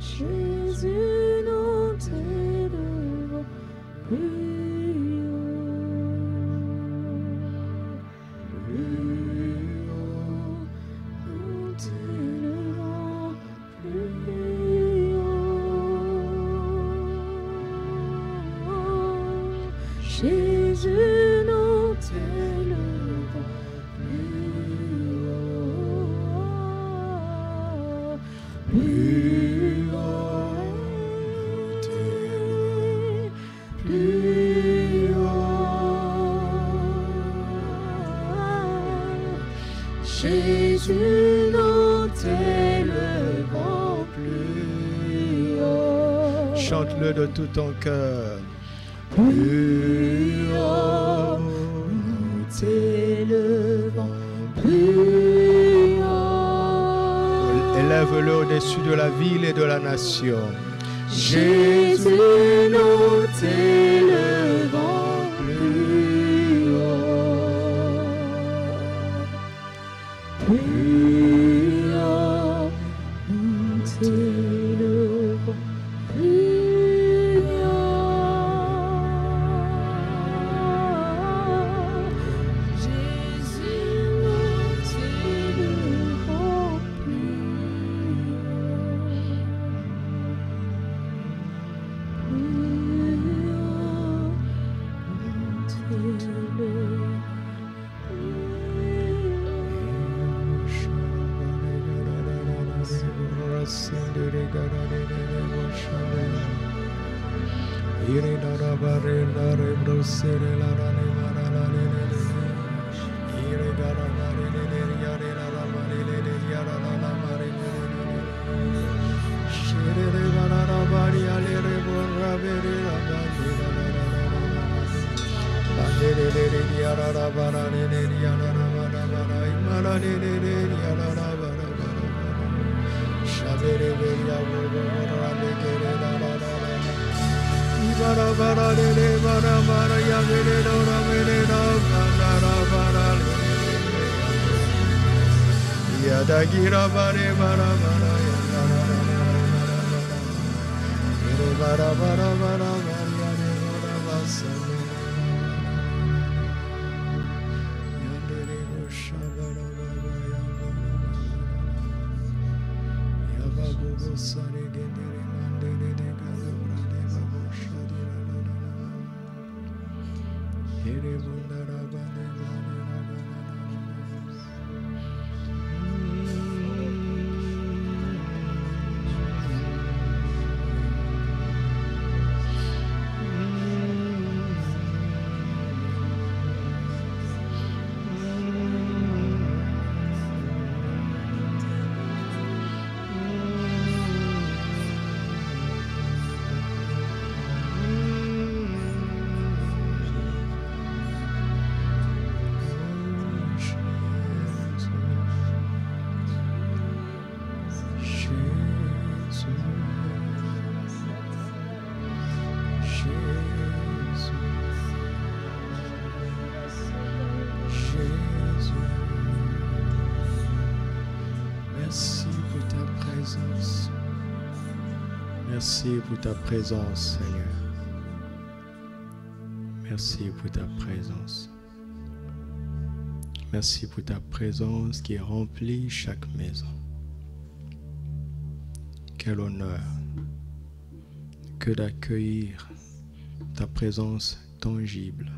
Jésus, nous t'élevons plus haut, nous t'élevons plus haut. Jésus, nous t'élevons plus haut, plus haut, plus haut. Jésus, nous t'élevons plus haut. Chante-le de tout ton cœur. Plus haut, nous t'élevons plus haut. Élève-le au-dessus de la ville et de la nation. Jésus, nous t'élevons plus haut. Plus haut, nous t'élevons plus haut. Jésus, nous t'élevons Yadagira bare bara bara bara bara bara Merci pour ta présence, Seigneur. Merci pour ta présence. Merci pour ta présence qui remplit chaque maison. Quel honneur que d'accueillir ta présence tangible,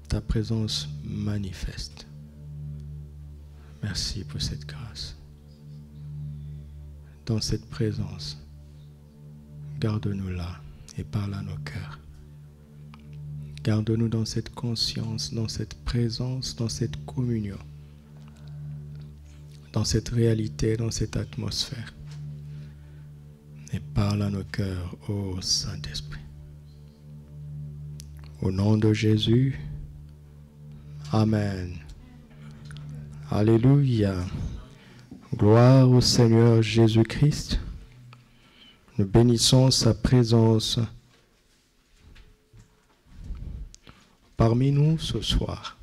ta présence manifeste. Merci pour cette grâce. Dans cette présence, garde-nous là et parle à nos cœurs. Garde-nous dans cette conscience, dans cette présence, dans cette communion, dans cette réalité, dans cette atmosphère. Et parle à nos cœurs, ô Saint-Esprit. Au nom de Jésus, Amen. Alléluia. Gloire au Seigneur Jésus-Christ. Nous bénissons sa présence parmi nous ce soir.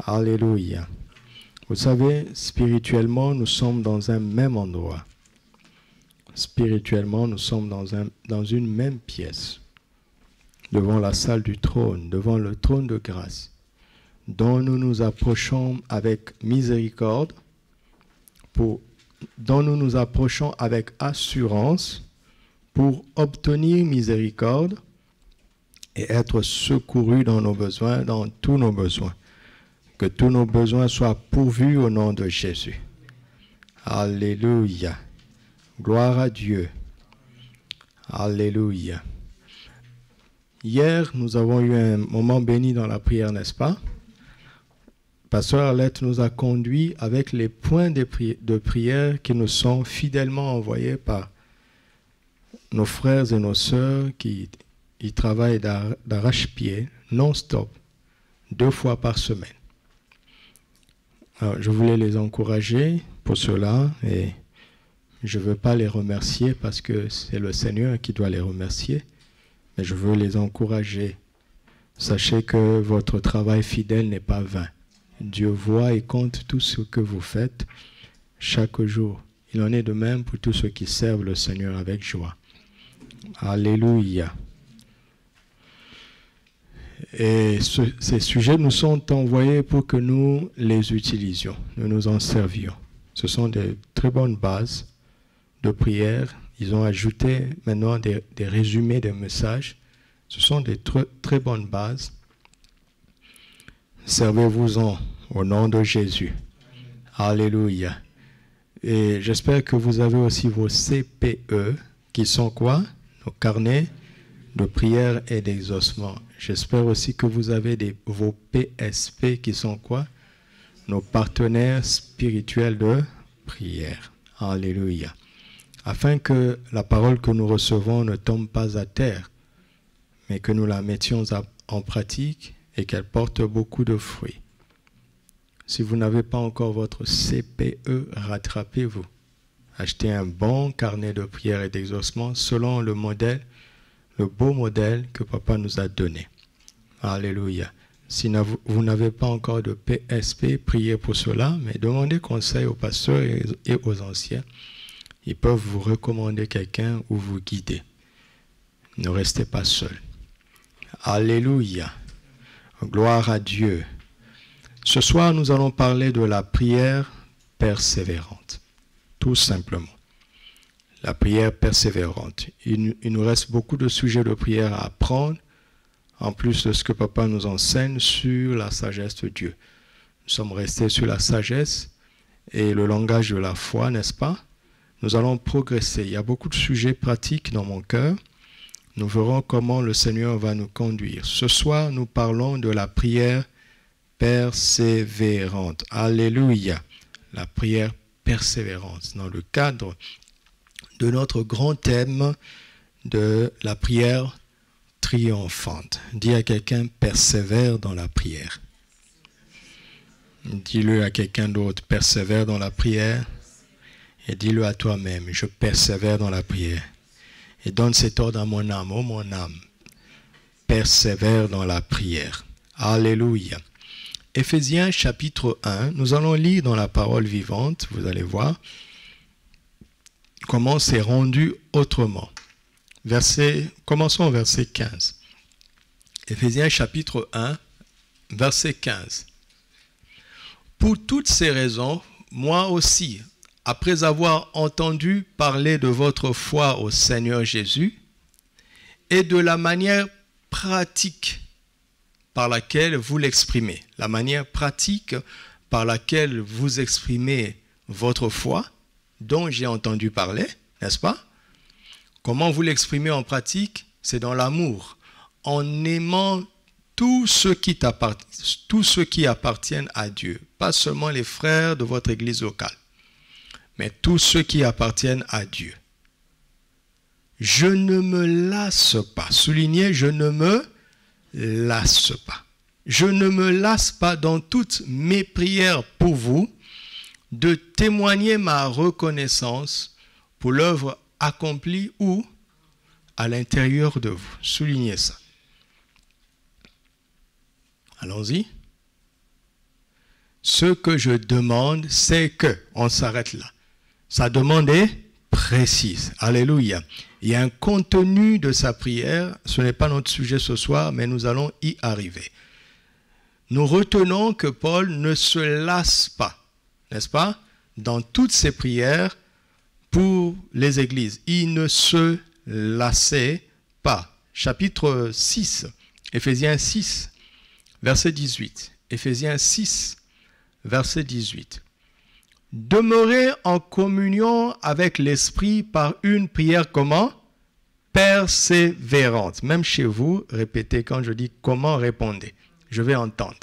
Alléluia. Vous savez, spirituellement, nous sommes dans un même endroit. spirituellement, nous sommes dans une même pièce, devant la salle du trône, devant le trône de grâce, dont nous nous approchons avec miséricorde, dont nous nous approchons avec assurance pour obtenir miséricorde et être secourus dans nos besoins, dans tous nos besoins. Que tous nos besoins soient pourvus au nom de Jésus. Alléluia. Gloire à Dieu. Alléluia. Hier, nous avons eu un moment béni dans la prière, n'est-ce pas? Pasteur Arlette nous a conduits avec les points de prière qui nous sont fidèlement envoyés par nos frères et nos sœurs qui y travaillent d'arrache-pied, non-stop, 2 fois par semaine. Alors, je voulais les encourager pour cela et je ne veux pas les remercier parce que c'est le Seigneur qui doit les remercier, mais je veux les encourager. Sachez que votre travail fidèle n'est pas vain. Dieu voit et compte tout ce que vous faites chaque jour. Il en est de même pour tous ceux qui servent le Seigneur avec joie. Alléluia. Et ces sujets nous sont envoyés pour que nous les utilisions, nous nous en servions. Ce sont de très bonnes bases de prière. Ils ont ajouté maintenant des résumés des messages. Ce sont des très bonnes bases. Servez-vous-en au nom de Jésus. Alléluia. Et j'espère que vous avez aussi vos CPE, qui sont quoi? Nos carnets de prière et d'exaucement. J'espère aussi que vous avez vos PSP, qui sont quoi? Nos partenaires spirituels de prière. Alléluia. Afin que la parole que nous recevons ne tombe pas à terre, mais que nous la mettions en pratique et qu'elle porte beaucoup de fruits. Si vous n'avez pas encore votre CPE, rattrapez-vous. Achetez un bon carnet de prière et d'exaucement selon le beau modèle que Papa nous a donné. Alléluia. Si vous n'avez pas encore de PSP, priez pour cela, mais demandez conseil aux pasteurs et aux anciens. Ils peuvent vous recommander quelqu'un ou vous guider. Ne restez pas seul. Alléluia. Gloire à Dieu. Ce soir, nous allons parler de la prière persévérante. Tout simplement. La prière persévérante. Il nous reste beaucoup de sujets de prière à apprendre, en plus de ce que Papa nous enseigne sur la sagesse de Dieu. Nous sommes restés sur la sagesse et le langage de la foi, n'est-ce pas? Nous allons progresser. Il y a beaucoup de sujets pratiques dans mon cœur. Nous verrons comment le Seigneur va nous conduire. Ce soir, nous parlons de la prière persévérante. Alléluia. La prière persévérante dans le cadre de notre grand thème de la prière triomphante. Dis à quelqu'un, persévère dans la prière. Dis-le à quelqu'un d'autre, persévère dans la prière. Et dis-le à toi-même, je persévère dans la prière. Et donne cet ordre à mon âme, oh mon âme, persévère dans la prière. Alléluia. Éphésiens chapitre 1, nous allons lire dans la parole vivante, vous allez voir comment c'est rendu autrement. Commençons au verset 15. Éphésiens chapitre 1, verset 15. Pour toutes ces raisons, moi aussi, après avoir entendu parler de votre foi au Seigneur Jésus et de la manière pratique par laquelle vous l'exprimez, la manière pratique par laquelle vous exprimez votre foi, dont j'ai entendu parler, n'est-ce pas? Comment vous l'exprimez en pratique? C'est dans l'amour, en aimant tous ceux qui appartiennent à Dieu, pas seulement les frères de votre église locale, mais tous ceux qui appartiennent à Dieu. Je ne me lasse pas. Soulignez, je ne me lasse pas. Je ne me lasse pas dans toutes mes prières pour vous de témoigner ma reconnaissance pour l'œuvre accomplie où? À l'intérieur de vous. Soulignez ça. Allons-y. Ce que je demande, c'est que, on s'arrête là. Sa demande est précise. Alléluia. Il y a un contenu de sa prière. Ce n'est pas notre sujet ce soir, mais nous allons y arriver. Nous retenons que Paul ne se lasse pas, n'est-ce pas, dans toutes ses prières pour les églises. Il ne se lassait pas. Chapitre 6, Éphésiens 6, verset 18. Éphésiens 6, verset 18. Demeurez en communion avec l'Esprit par une prière comment? Persévérante. Même chez vous, répétez quand je dis comment, répondez. Je vais entendre.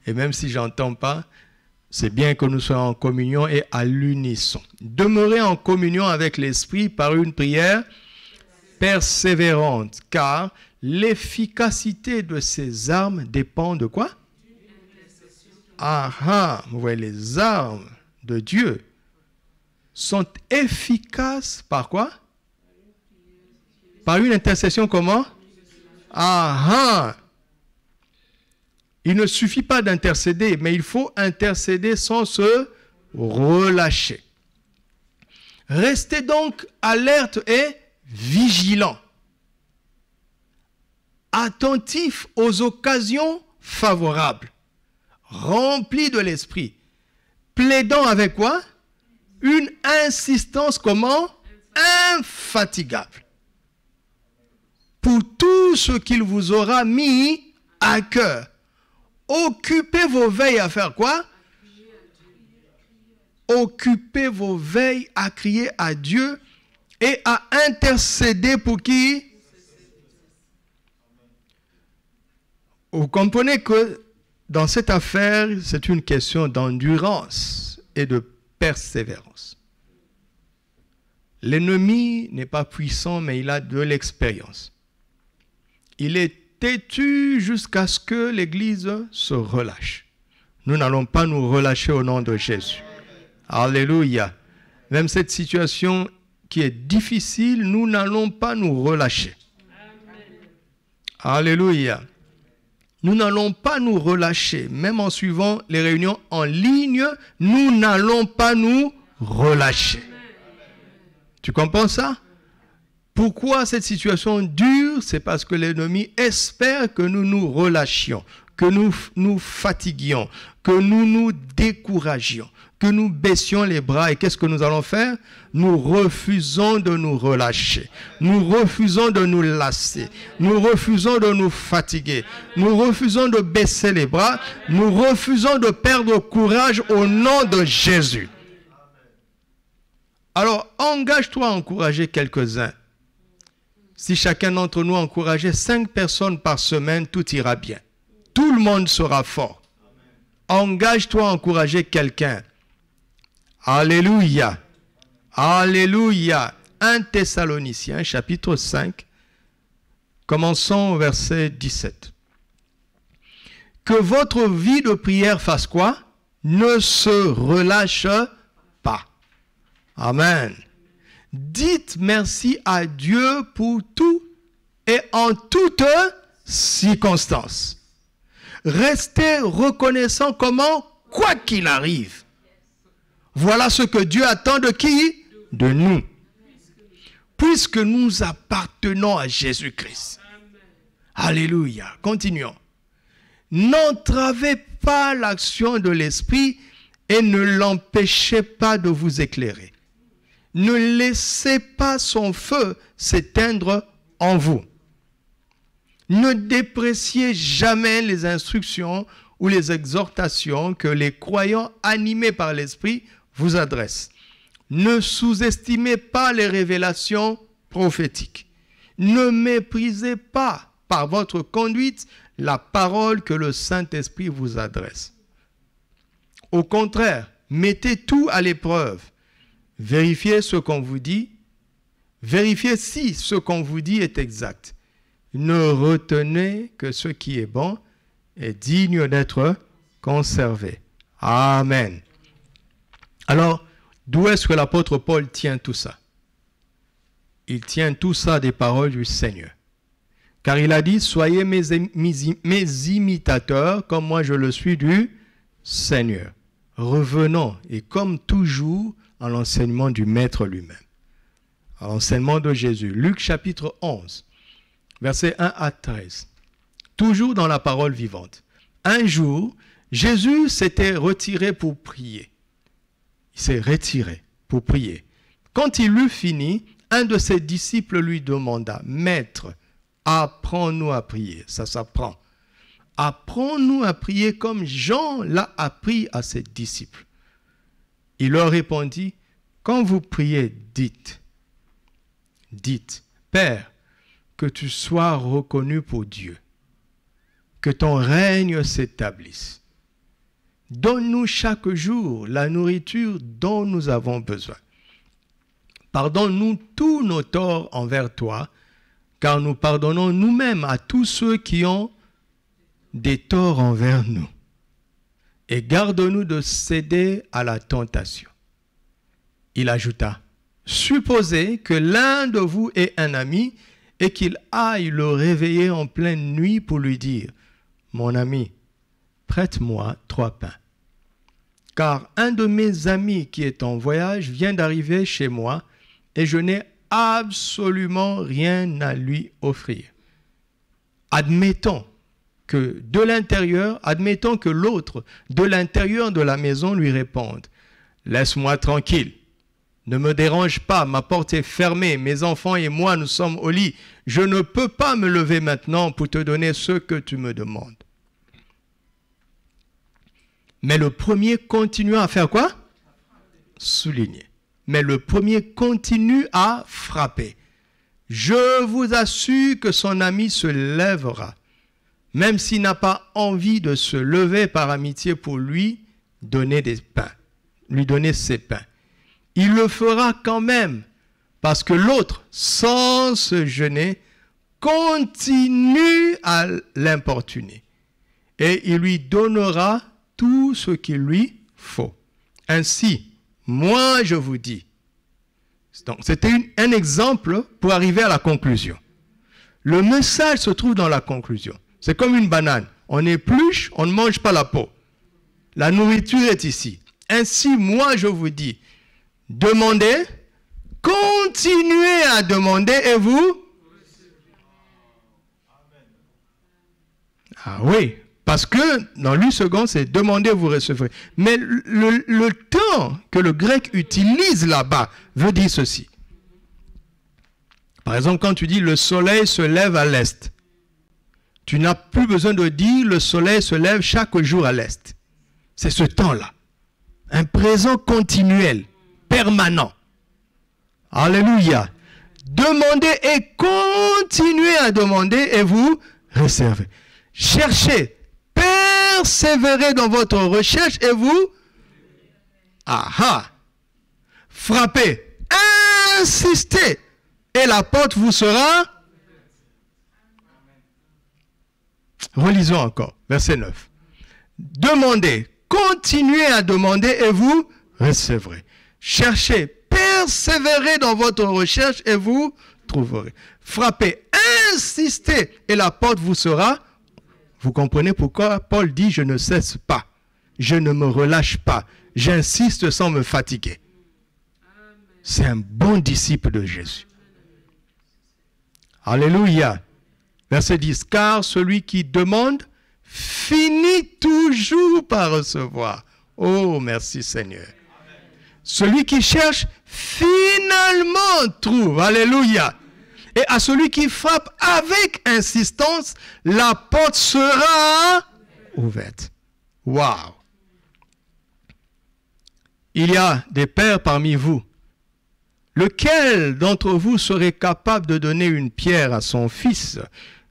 Et même si je n'entends pas, c'est bien que nous soyons en communion et à l'unisson. Demeurez en communion avec l'Esprit par une prière persévérante, car l'efficacité de ces armes dépend de quoi? Vous voyez, les armes de Dieu sont efficaces par quoi? Par une intercession comment? Il ne suffit pas d'intercéder, mais il faut intercéder sans se relâcher. Restez donc alerte et vigilant, attentif aux occasions favorables, rempli de l'esprit, plaidant avec quoi? Une insistance comment? Infatigable. Pour tout ce qu'il vous aura mis à cœur. Occupez vos veilles à faire quoi? Occupez vos veilles à crier à Dieu et à intercéder pour qui? Vous comprenez que dans cette affaire, c'est une question d'endurance et de persévérance. L'ennemi n'est pas puissant, mais il a de l'expérience. Il est têtu jusqu'à ce que l'Église se relâche. Nous n'allons pas nous relâcher au nom de Jésus. Alléluia. Même cette situation qui est difficile, nous n'allons pas nous relâcher. Alléluia. Nous n'allons pas nous relâcher. Même en suivant les réunions en ligne, nous n'allons pas nous relâcher. Tu comprends ça? Pourquoi cette situation dure? C'est parce que l'ennemi espère que nous nous relâchions, que nous nous fatiguions, que nous nous découragions, que nous baissions les bras. Et qu'est-ce que nous allons faire? Nous refusons de nous relâcher. Nous refusons de nous lasser. Nous refusons de nous fatiguer. Nous refusons de baisser les bras. Nous refusons de perdre courage au nom de Jésus. Alors, engage-toi à encourager quelques-uns. Si chacun d'entre nous encourageait 5 personnes par semaine, tout ira bien. Tout le monde sera fort. Engage-toi à encourager quelqu'un. Alléluia. Alléluia. 1 Thessaloniciens, chapitre 5, commençons au verset 17. Que votre vie de prière fasse quoi? Ne se relâche pas. Amen. Dites merci à Dieu pour tout et en toutes circonstances. Restez reconnaissant comment? Quoi qu'il arrive. Voilà ce que Dieu attend de qui? De nous. Puisque nous appartenons à Jésus-Christ. Alléluia. Continuons. N'entravez pas l'action de l'Esprit et ne l'empêchez pas de vous éclairer. Ne laissez pas son feu s'éteindre en vous. Ne dépréciez jamais les instructions ou les exhortations que les croyants animés par l'Esprit vous adressent. Ne sous-estimez pas les révélations prophétiques. Ne méprisez pas par votre conduite la parole que le Saint-Esprit vous adresse. Au contraire, mettez tout à l'épreuve. Vérifiez ce qu'on vous dit. Vérifiez si ce qu'on vous dit est exact. Ne retenez que ce qui est bon et digne d'être conservé. Amen. Alors, d'où est-ce que l'apôtre Paul tient tout ça? Il tient tout ça des paroles du Seigneur. Car il a dit, soyez mes imitateurs comme moi je le suis du Seigneur. Revenons, et comme toujours, à l'enseignement du Maître lui-même. à l'enseignement de Jésus. Luc chapitre 11, versets 1 à 13. Toujours dans la parole vivante. Un jour, Jésus s'était retiré pour prier. Il s'est retiré pour prier. Quand il eut fini, un de ses disciples lui demanda, « Maître, apprends-nous à prier. » Ça s'apprend. « Apprends-nous à prier comme Jean l'a appris à ses disciples. » Il leur répondit, « Quand vous priez, dites, Père, que tu sois reconnu pour Dieu, que ton règne s'établisse. Donne-nous chaque jour la nourriture dont nous avons besoin. Pardonne-nous tous nos torts envers toi, car nous pardonnons nous-mêmes à tous ceux qui ont des torts envers nous. Et garde-nous de céder à la tentation. » Il ajouta, « Supposez que l'un de vous ait un ami et qu'il aille le réveiller en pleine nuit pour lui dire, « Mon ami, prête-moi 3 pains. Car un de mes amis qui est en voyage vient d'arriver chez moi et je n'ai absolument rien à lui offrir. » Admettons que l'autre de l'intérieur de la maison lui réponde, « Laisse-moi tranquille. Ne me dérange pas, ma porte est fermée, mes enfants et moi nous sommes au lit. Je ne peux pas me lever maintenant pour te donner ce que tu me demandes. » Mais le premier continue à faire quoi? Souligner. Mais le premier continue à frapper. Je vous assure que son ami se lèvera, même s'il n'a pas envie de se lever par amitié pour lui donner ses pains. Il le fera quand même, parce que l'autre, sans se gêner, continue à l'importuner. Et il lui donnera tout ce qu'il lui faut. Ainsi, moi je vous dis. Donc, c'était un exemple pour arriver à la conclusion. Le message se trouve dans la conclusion. C'est comme une banane. On épluche, on ne mange pas la peau. La nourriture est ici. Ainsi, moi je vous dis, demandez, continuez à demander et vous... Ah oui, parce que dans lui second, c'est demander, vous recevrez. Mais le temps que le grec utilise là-bas veut dire ceci. Par exemple, quand tu dis le soleil se lève à l'est, tu n'as plus besoin de dire le soleil se lève chaque jour à l'est. C'est ce temps-là. Un présent continuel, permanent. Alléluia. Demandez et continuez à demander et vous réservez. Cherchez, persévérez dans votre recherche et vous... Aha. Frappez, insistez et la porte vous sera... Relisons encore, verset 9. Demandez, continuez à demander et vous recevrez. Cherchez, persévérez dans votre recherche et vous trouverez. Frappez, insistez et la porte vous sera. Vous comprenez pourquoi Paul dit, je ne cesse pas, je ne me relâche pas, j'insiste sans me fatiguer. C'est un bon disciple de Jésus. Alléluia. Verset 10, car celui qui demande finit toujours par recevoir. Oh, merci Seigneur. Celui qui cherche finalement trouve. Alléluia. Et à celui qui frappe avec insistance, la porte sera ouverte. Waouh. Il y a des pères parmi vous. Lequel d'entre vous serait capable de donner une pierre à son fils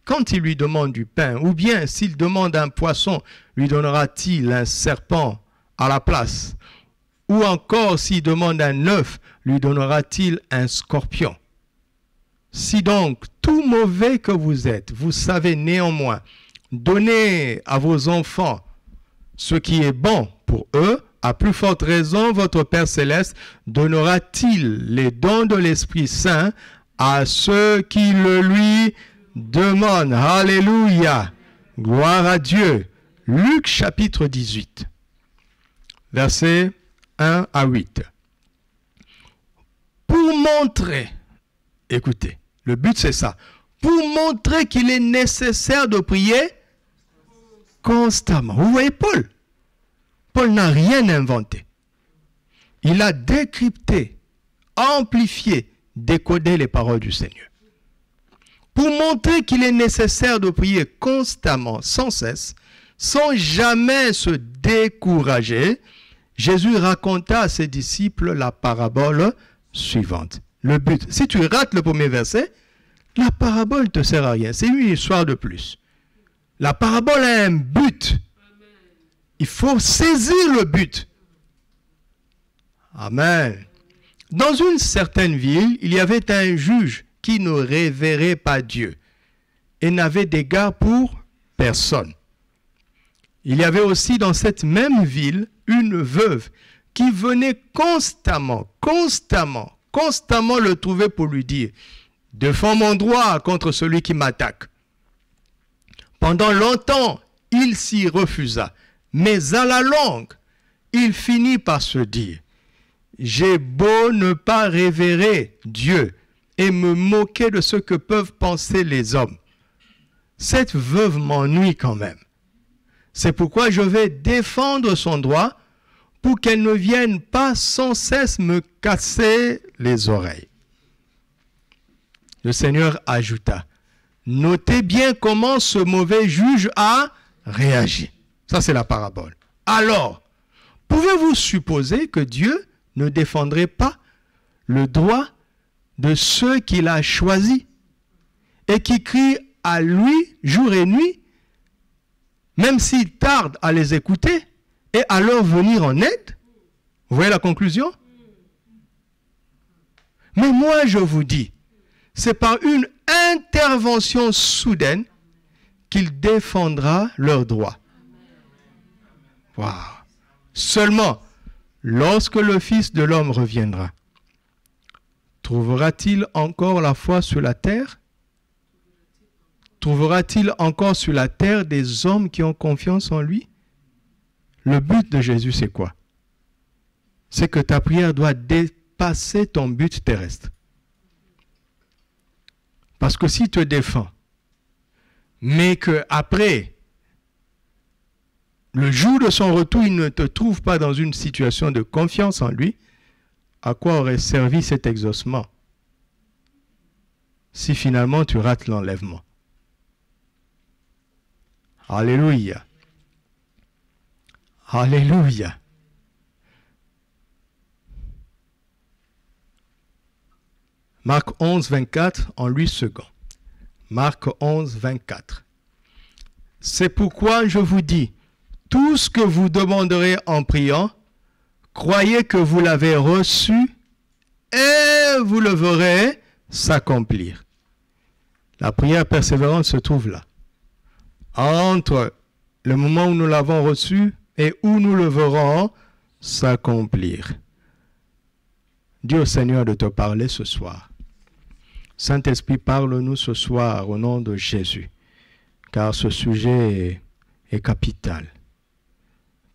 quand il lui demande du pain? Ou bien, s'il demande un poisson, lui donnera-t-il un serpent à la place? Ou encore, s'il demande un œuf, lui donnera-t-il un scorpion? Si donc, tout mauvais que vous êtes, vous savez néanmoins donner à vos enfants ce qui est bon pour eux, à plus forte raison, votre Père Céleste donnera-t-il les dons de l'Esprit Saint à ceux qui le lui demandent. Alléluia. Gloire à Dieu. Luc chapitre 18, versets 1 à 8. Pour montrer Écoutez, le but c'est ça. Pour montrer qu'il est nécessaire de prier constamment. Vous voyez Paul? Paul n'a rien inventé. Il a décrypté, amplifié, décodé les paroles du Seigneur. Pour montrer qu'il est nécessaire de prier constamment, sans cesse, sans jamais se décourager, Jésus raconta à ses disciples la parabole suivante. Le but, si tu rates le premier verset, la parabole ne te sert à rien. C'est une histoire de plus. La parabole a un but. Il faut saisir le but. Amen. Dans une certaine ville, il y avait un juge qui ne révérait pas Dieu et n'avait d'égard pour personne. Il y avait aussi dans cette même ville une veuve qui venait constamment le trouver pour lui dire « Défends mon droit contre celui qui m'attaque ». Pendant longtemps, il s'y refusa, mais à la longue, il finit par se dire « J'ai beau ne pas révérer Dieu et me moquer de ce que peuvent penser les hommes. Cette veuve m'ennuie quand même. C'est pourquoi je vais défendre son droit pour qu'elle ne vienne pas sans cesse me casser les oreilles. » Le Seigneur ajouta, « Notez bien comment ce mauvais juge a réagi. » Ça, c'est la parabole. Alors, pouvez-vous supposer que Dieu ne défendrait pas le droit de ceux qu'il a choisis et qui crient à lui jour et nuit, même s'il tarde à les écouter et à leur venir en aide? Vous voyez la conclusion? Mais moi, je vous dis, c'est par une intervention soudaine qu'il défendra leurs droits. Wow. Seulement, lorsque le Fils de l'homme reviendra, trouvera-t-il encore la foi sur la terre? Trouvera-t-il encore sur la terre des hommes qui ont confiance en lui? Le but de Jésus, c'est quoi? C'est que ta prière doit dépasser ton but terrestre. Parce que si tu te défends, mais qu'après, le jour de son retour, il ne te trouve pas dans une situation de confiance en lui, à quoi aurait servi cet exaucement si finalement tu rates l'enlèvement? Alléluia. Alléluia. Marc 11, 24, en 8 secondes. Marc 11, 24. C'est pourquoi je vous dis, tout ce que vous demanderez en priant, croyez que vous l'avez reçu et vous le verrez s'accomplir. La prière persévérante se trouve là. Entre le moment où nous l'avons reçu et où nous le verrons s'accomplir. Dis au Seigneur de te parler ce soir. Saint-Esprit, parle-nous ce soir au nom de Jésus, car ce sujet est capital.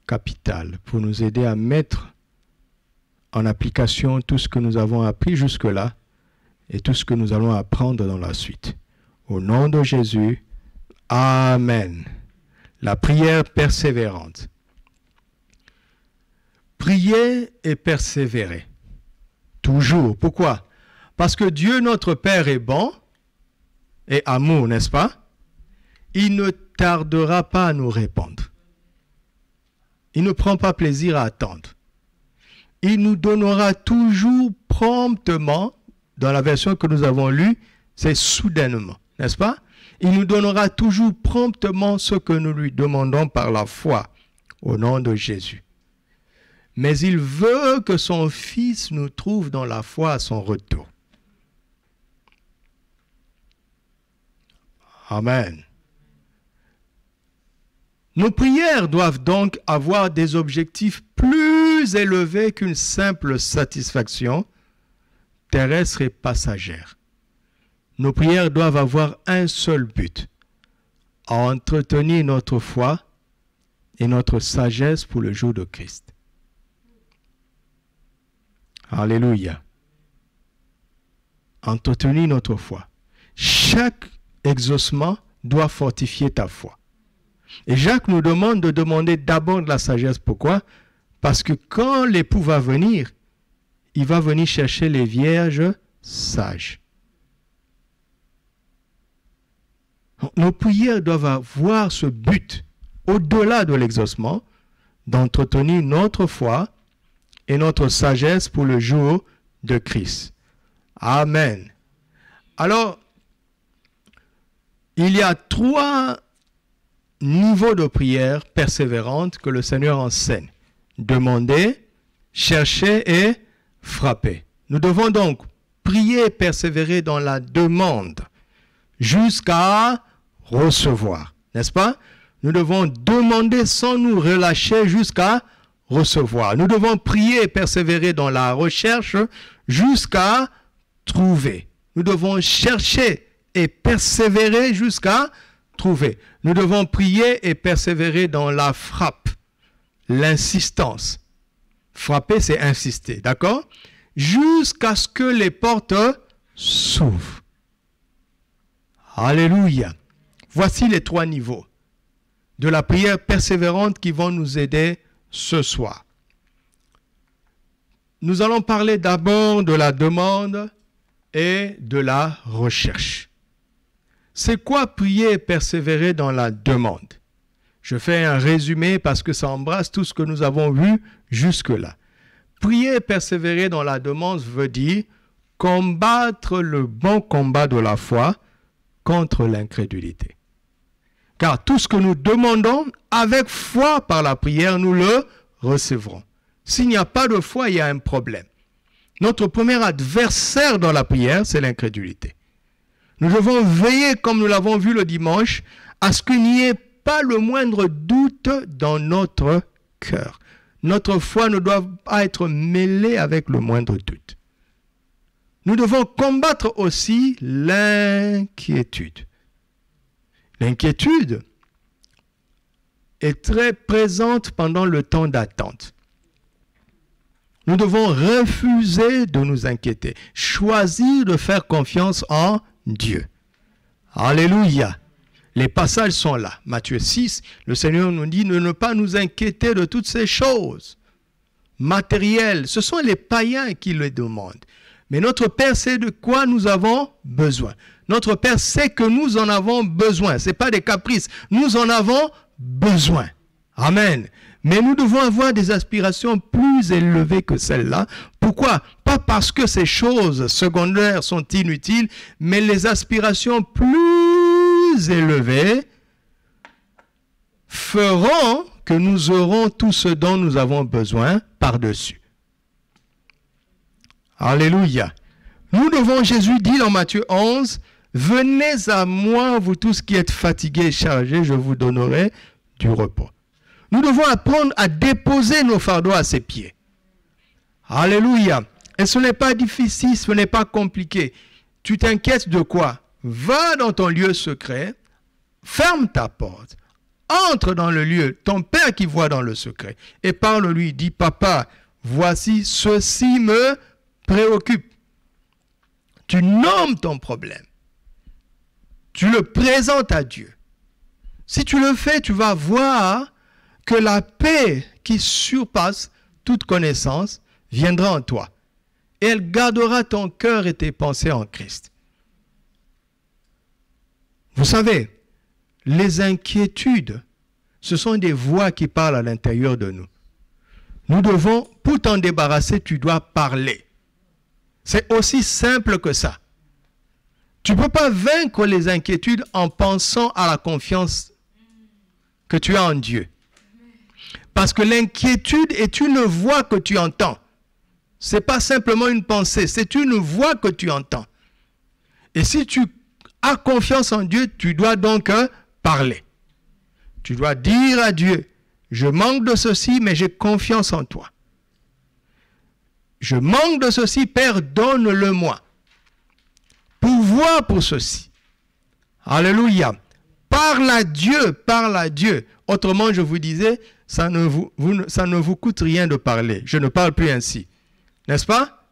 Capital pour nous aider à mettre en application tout ce que nous avons appris jusque-là et tout ce que nous allons apprendre dans la suite. Au nom de Jésus, Amen. La prière persévérante. Prier et persévérer. Toujours. Pourquoi? Parce que Dieu notre Père est bon et amour, n'est-ce pas? Il ne tardera pas à nous répondre. Il ne prend pas plaisir à attendre. Il nous donnera toujours promptement, dans la version que nous avons lue, c'est soudainement, n'est-ce pas? Il nous donnera toujours promptement ce que nous lui demandons par la foi, au nom de Jésus. Mais il veut que son Fils nous trouve dans la foi à son retour. Amen. Nos prières doivent donc avoir des objectifs plus élevés qu'une simple satisfaction terrestre et passagère. Nos prières doivent avoir un seul but, entretenir notre foi et notre sagesse pour le jour de Christ. Alléluia. entretenir notre foi. Chaque exaucement doit fortifier ta foi. Et Jacques nous demande de demander d'abord de la sagesse. Pourquoi? Parce que quand l'époux va venir, il va venir chercher les vierges sages. Nos prières doivent avoir ce but, au-delà de l'exaucement, d'entretenir notre foi et notre sagesse pour le jour de Christ. Amen. Alors, il y a 3 niveaux de prière persévérante que le Seigneur enseigne. Demander, chercher et frapper. Nous devons donc prier et persévérer dans la demande jusqu'à recevoir. N'est-ce pas? Nous devons demander sans nous relâcher jusqu'à recevoir. Nous devons prier et persévérer dans la recherche jusqu'à trouver. Nous devons chercher et persévérer jusqu'à trouver. Nous devons prier et persévérer dans la frappe, l'insistance. Frapper, c'est insister, d'accord? Jusqu'à ce que les portes s'ouvrent. Alléluia. Voici les 3 niveaux de la prière persévérante qui vont nous aider ce soir. Nous allons parler d'abord de la demande et de la recherche. C'est quoi prier et persévérer dans la demande? Je fais un résumé parce que ça embrasse tout ce que nous avons vu jusque-là. Prier et persévérer dans la demande veut dire combattre le bon combat de la foi contre l'incrédulité. Car tout ce que nous demandons avec foi par la prière, nous le recevrons. S'il n'y a pas de foi, il y a un problème. Notre premier adversaire dans la prière, c'est l'incrédulité. Nous devons veiller, comme nous l'avons vu le dimanche, à ce qu'il n'y ait pas le moindre doute dans notre cœur. Notre foi ne doit pas être mêlée avec le moindre doute. Nous devons combattre aussi l'inquiétude. L'inquiétude est très présente pendant le temps d'attente. Nous devons refuser de nous inquiéter, choisir de faire confiance en Dieu. Alléluia. Les passages sont là. Matthieu 6, le Seigneur nous dit de ne pas nous inquiéter de toutes ces choses matérielles. Ce sont les païens qui le demandent. Mais notre Père sait de quoi nous avons besoin. Notre Père sait que nous en avons besoin. Ce n'est pas des caprices. Nous en avons besoin. Amen. Mais nous devons avoir des aspirations plus élevées que celles-là. Pourquoi? Pas parce que ces choses secondaires sont inutiles, mais les aspirations plus élevées feront que nous aurons tout ce dont nous avons besoin par-dessus. Alléluia. Nous devons, Jésus dit dans Matthieu 11, « Venez à moi, vous tous qui êtes fatigués et chargés, je vous donnerai du repos. » Nous devons apprendre à déposer nos fardeaux à ses pieds. Alléluia. Et ce n'est pas difficile, ce n'est pas compliqué. Tu t'inquiètes de quoi? Va dans ton lieu secret, ferme ta porte, entre dans le lieu, ton Père qui voit dans le secret, et parle-lui, dis, papa, voici, ceci me préoccupe. Tu nommes ton problème. Tu le présentes à Dieu. Si tu le fais, tu vas voir que la paix qui surpasse toute connaissance viendra en toi. Et elle gardera ton cœur et tes pensées en Christ. Vous savez, les inquiétudes, ce sont des voix qui parlent à l'intérieur de nous. Nous devons, pour t'en débarrasser, tu dois parler. C'est aussi simple que ça. Tu ne peux pas vaincre les inquiétudes en pensant à la confiance que tu as en Dieu. Parce que l'inquiétude est une voix que tu entends. Ce n'est pas simplement une pensée, c'est une voix que tu entends. Et si tu as confiance en Dieu, tu dois donc parler. Tu dois dire à Dieu, je manque de ceci, mais j'ai confiance en toi. Je manque de ceci, Père, donne-le-moi. Pouvoir pour ceci. Alléluia. Parle à Dieu, parle à Dieu. Autrement, je vous disais, ça ne vous coûte rien de parler. Je ne parle plus ainsi. N'est-ce pas?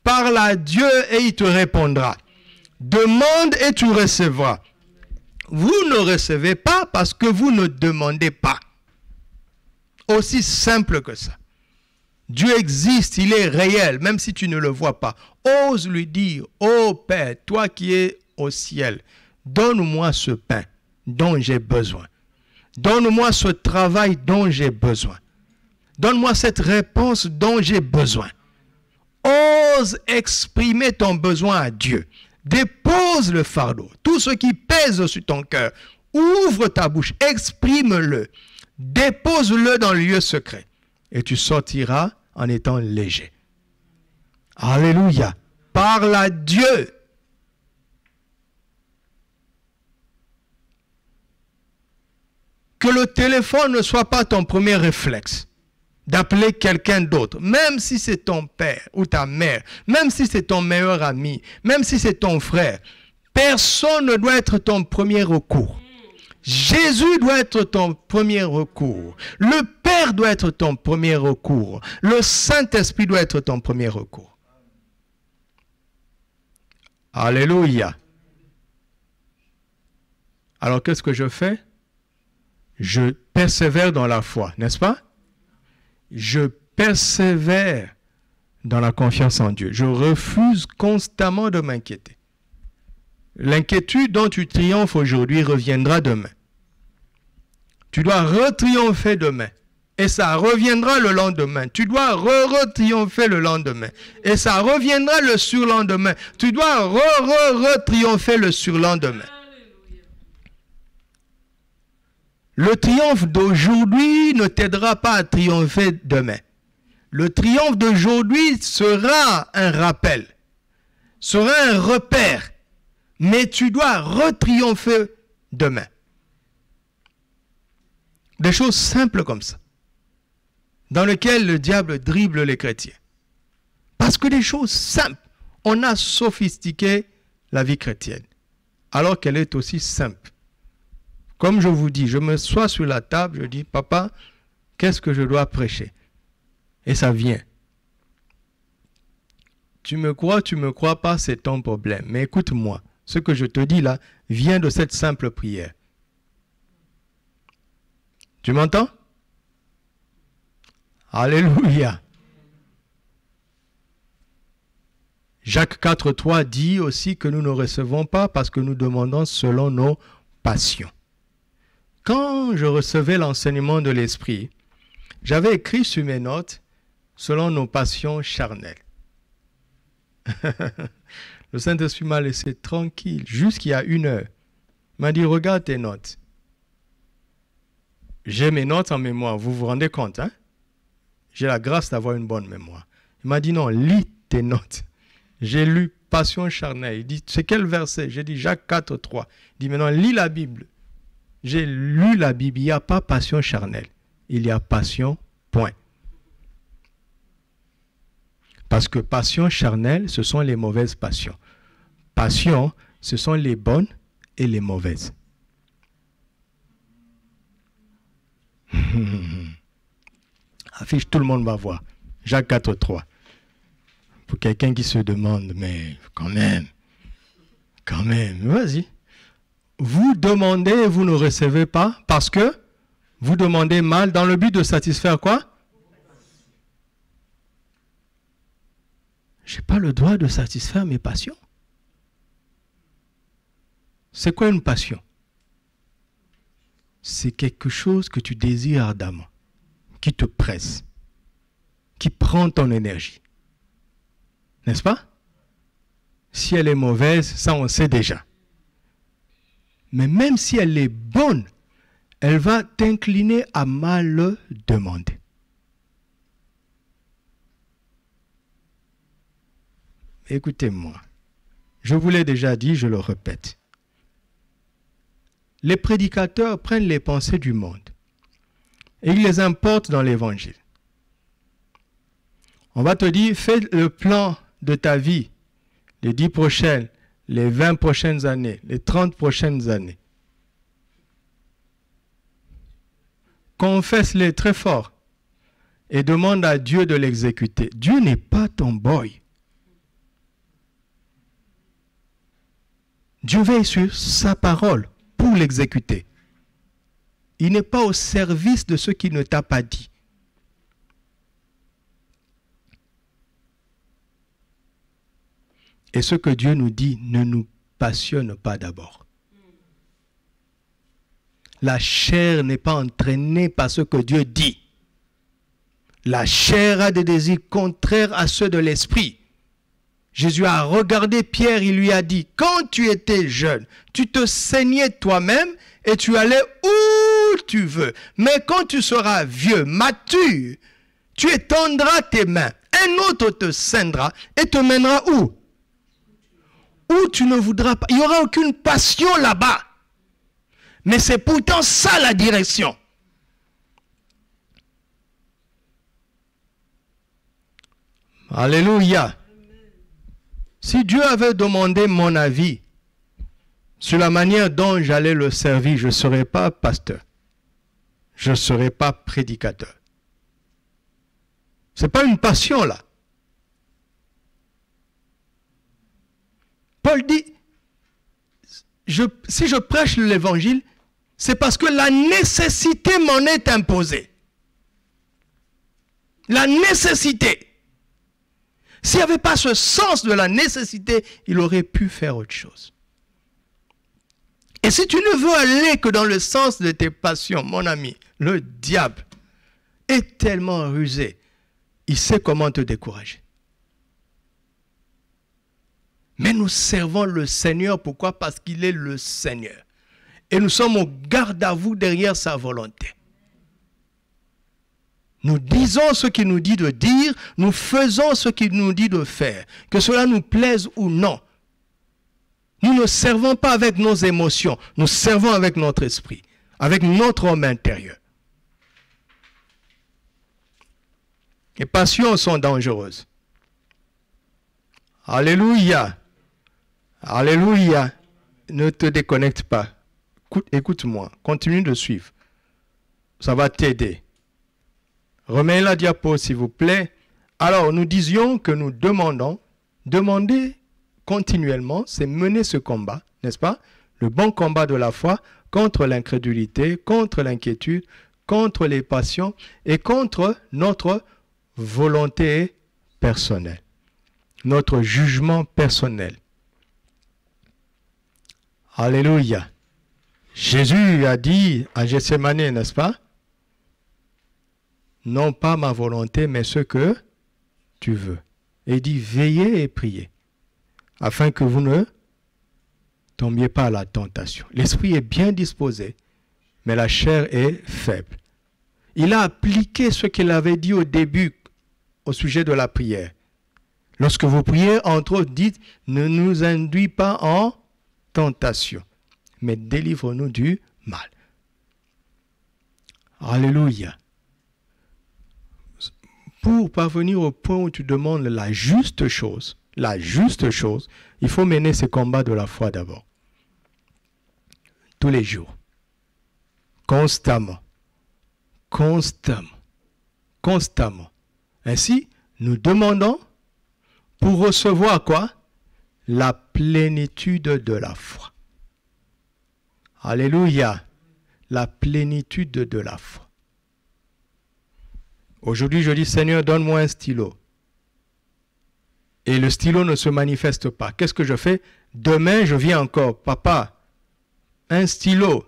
Parle à Dieu et il te répondra. Demande et tu recevras. Vous ne recevez pas parce que vous ne demandez pas. Aussi simple que ça. Dieu existe, il est réel, même si tu ne le vois pas. Ose lui dire, ô Père, toi qui es au ciel, donne-moi ce pain dont j'ai besoin. Donne-moi ce travail dont j'ai besoin. Donne-moi cette réponse dont j'ai besoin. Ose exprimer ton besoin à Dieu. Dépose le fardeau. Tout ce qui pèse sur ton cœur, ouvre ta bouche, exprime-le. Dépose-le dans le lieu secret. Et tu sortiras en étant léger. Alléluia. Parle à Dieu. Que le téléphone ne soit pas ton premier réflexe d'appeler quelqu'un d'autre, même si c'est ton père ou ta mère, même si c'est ton meilleur ami, même si c'est ton frère. Personne ne doit être ton premier recours. Jésus doit être ton premier recours. Le Père doit être ton premier recours. Le Saint-Esprit doit être ton premier recours. Alléluia. Alors qu'est-ce que je fais? Je persévère dans la foi, n'est-ce pas? Je persévère dans la confiance en Dieu. Je refuse constamment de m'inquiéter. L'inquiétude dont tu triomphes aujourd'hui reviendra demain. Tu dois retriompher demain. Et ça reviendra le lendemain. Tu dois re-triompher le lendemain. Et ça reviendra le surlendemain. Tu dois re-triompher le surlendemain. Le triomphe d'aujourd'hui ne t'aidera pas à triompher demain. Le triomphe d'aujourd'hui sera un rappel, sera un repère. Mais tu dois retriompher demain. Des choses simples comme ça, dans lesquelles le diable dribble les chrétiens. Parce que des choses simples, on a sophistiqué la vie chrétienne, alors qu'elle est aussi simple. Comme je vous dis, je me sois sur la table, je dis, papa, qu'est-ce que je dois prêcher? Et ça vient. Tu me crois pas, c'est ton problème. Mais écoute-moi, ce que je te dis là vient de cette simple prière. Tu m'entends? Alléluia. Jacques 4,3 dit aussi que nous ne recevons pas parce que nous demandons selon nos passions. Quand je recevais l'enseignement de l'Esprit, j'avais écrit sur mes notes selon nos passions charnelles. Le Saint-Esprit m'a laissé tranquille jusqu'il y a 1 heure. Il m'a dit, regarde tes notes. J'ai mes notes en mémoire, vous vous rendez compte, hein? J'ai la grâce d'avoir une bonne mémoire. Il m'a dit, non, lis tes notes. J'ai lu passion charnelle. Il dit, c'est quel verset? J'ai dit, Jacques 4,3. Il dit, maintenant, lis la Bible. J'ai lu la Bible, il n'y a pas passion charnelle. Il y a passion, point. Parce que passion charnelle, ce sont les mauvaises passions. Passion, ce sont les bonnes et les mauvaises. Affiche, tout le monde va voir. Jacques 4,3. Pour quelqu'un qui se demande, mais quand même, vas-y. Vous demandez et vous ne recevez pas parce que vous demandez mal dans le but de satisfaire quoi? Je n'ai pas le droit de satisfaire mes passions. C'est quoi une passion? C'est quelque chose que tu désires ardemment, qui te presse, qui prend ton énergie. N'est-ce pas? Si elle est mauvaise, ça on sait déjà. Mais même si elle est bonne, elle va t'incliner à mal le demander. Écoutez-moi, je vous l'ai déjà dit, je le répète. Les prédicateurs prennent les pensées du monde et ils les importent dans l'évangile. On va te dire, fais le plan de ta vie, les 10 prochaines, les 20 prochaines années, les 30 prochaines années. Confesse-les très fort et demande à Dieu de l'exécuter. Dieu n'est pas ton boy. Dieu veille sur sa parole pour l'exécuter. Il n'est pas au service de ce qu'il ne t'a pas dit. Et ce que Dieu nous dit ne nous passionne pas d'abord. La chair n'est pas entraînée par ce que Dieu dit. La chair a des désirs contraires à ceux de l'esprit. Jésus a regardé Pierre, il lui a dit, quand tu étais jeune, tu te saignais toi-même et tu allais où tu veux. Mais quand tu seras vieux, mature, tu étendras tes mains. Un autre te saignera et te mènera où? Où tu ne voudras pas. Il n'y aura aucune passion là-bas. Mais c'est pourtant ça la direction. Alléluia. Si Dieu avait demandé mon avis sur la manière dont j'allais le servir, je ne serais pas pasteur. Je ne serais pas prédicateur. Ce n'est pas une passion là. Paul dit, si je prêche l'évangile, c'est parce que la nécessité m'en est imposée. La nécessité. S'il n'y avait pas ce sens de la nécessité, il aurait pu faire autre chose. Et si tu ne veux aller que dans le sens de tes passions, mon ami, le diable est tellement rusé, il sait comment te décourager. Mais nous servons le Seigneur, pourquoi? Parce qu'il est le Seigneur. Et nous sommes au garde à vous derrière sa volonté. Nous disons ce qu'il nous dit de dire, nous faisons ce qu'il nous dit de faire, que cela nous plaise ou non. Nous ne servons pas avec nos émotions, nous servons avec notre esprit, avec notre homme intérieur. Les passions sont dangereuses. Alléluia. Alléluia. Ne te déconnecte pas. Écoute-moi, continue de suivre. Ça va t'aider. Remets la diapo, s'il vous plaît. Alors, nous disions que nous demandons, demander continuellement, c'est mener ce combat, n'est-ce pas? Le bon combat de la foi contre l'incrédulité, contre l'inquiétude, contre les passions et contre notre volonté personnelle, notre jugement personnel. Alléluia. Jésus a dit à Gethsémani, n'est-ce pas? Non pas ma volonté, mais ce que tu veux. Et il dit, veillez et priez, afin que vous ne tombiez pas à la tentation. L'esprit est bien disposé, mais la chair est faible. Il a appliqué ce qu'il avait dit au début au sujet de la prière. Lorsque vous priez, entre autres, dites, ne nous induis pas en tentation, mais délivre-nous du mal. Alléluia. Pour parvenir au point où tu demandes la juste chose, il faut mener ce combat de la foi d'abord. Tous les jours. Constamment. Ainsi, nous demandons pour recevoir quoi? La plénitude de la foi. Alléluia. La plénitude de la foi. Aujourd'hui, je dis, Seigneur, donne-moi un stylo. Et le stylo ne se manifeste pas. Qu'est-ce que je fais? Demain, je viens encore. Papa, un stylo.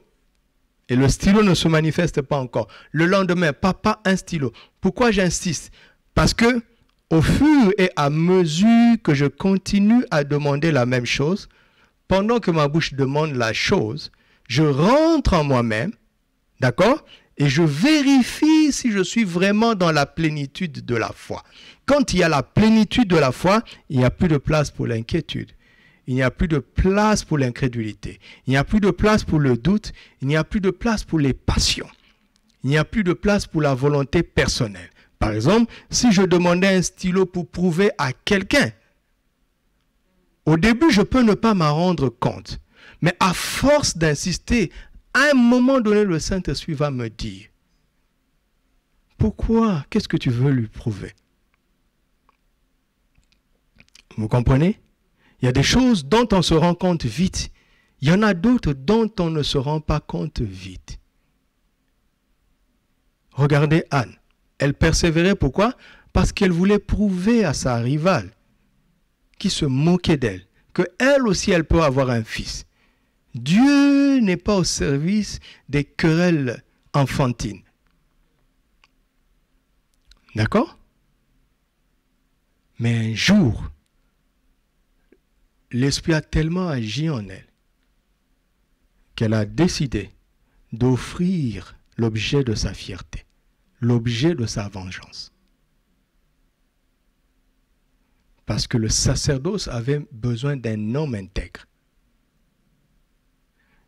Et le stylo ne se manifeste pas encore. Le lendemain, papa, un stylo. Pourquoi j'insiste? Parce que au fur et à mesure que je continue à demander la même chose, pendant que ma bouche demande la chose, je rentre en moi-même, d'accord? Et je vérifie si je suis vraiment dans la plénitude de la foi. Quand il y a la plénitude de la foi, il n'y a plus de place pour l'inquiétude. Il n'y a plus de place pour l'incrédulité. Il n'y a plus de place pour le doute. Il n'y a plus de place pour les passions. Il n'y a plus de place pour la volonté personnelle. Par exemple, si je demandais un stylo pour prouver à quelqu'un, au début, je peux ne pas m'en rendre compte. Mais à force d'insister, à un moment donné, le Saint-Esprit va me dire, pourquoi? Qu'est-ce que tu veux lui prouver? Vous comprenez? Il y a des choses dont on se rend compte vite, Il y en a d'autres dont on ne se rend pas compte vite. Regardez Anne. Elle persévérait, pourquoi? Parce qu'elle voulait prouver à sa rivale, qui se moquait d'elle, qu'elle aussi, elle peut avoir un fils. Dieu n'est pas au service des querelles enfantines. D'accord? Mais un jour, l'Esprit a tellement agi en elle qu'elle a décidé d'offrir l'objet de sa fierté, l'objet de sa vengeance. Parce que le sacerdoce avait besoin d'un homme intègre.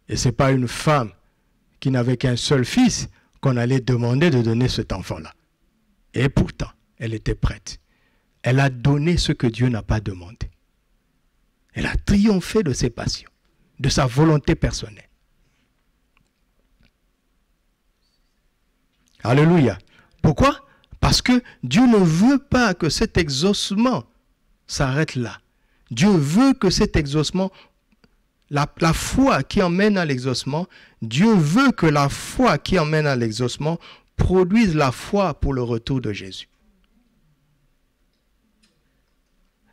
Et ce n'est pas une femme qui n'avait qu'un seul fils qu'on allait demander de donner cet enfant-là. Et pourtant, elle était prête. Elle a donné ce que Dieu n'a pas demandé. Elle a triomphé de ses passions, de sa volonté personnelle. Alléluia. Pourquoi? Parce que Dieu ne veut pas que cet exaucement s'arrête là. Dieu veut que cet exaucement, la foi qui emmène à l'exaucement, Dieu veut que la foi qui emmène à l'exaucement produise la foi pour le retour de Jésus.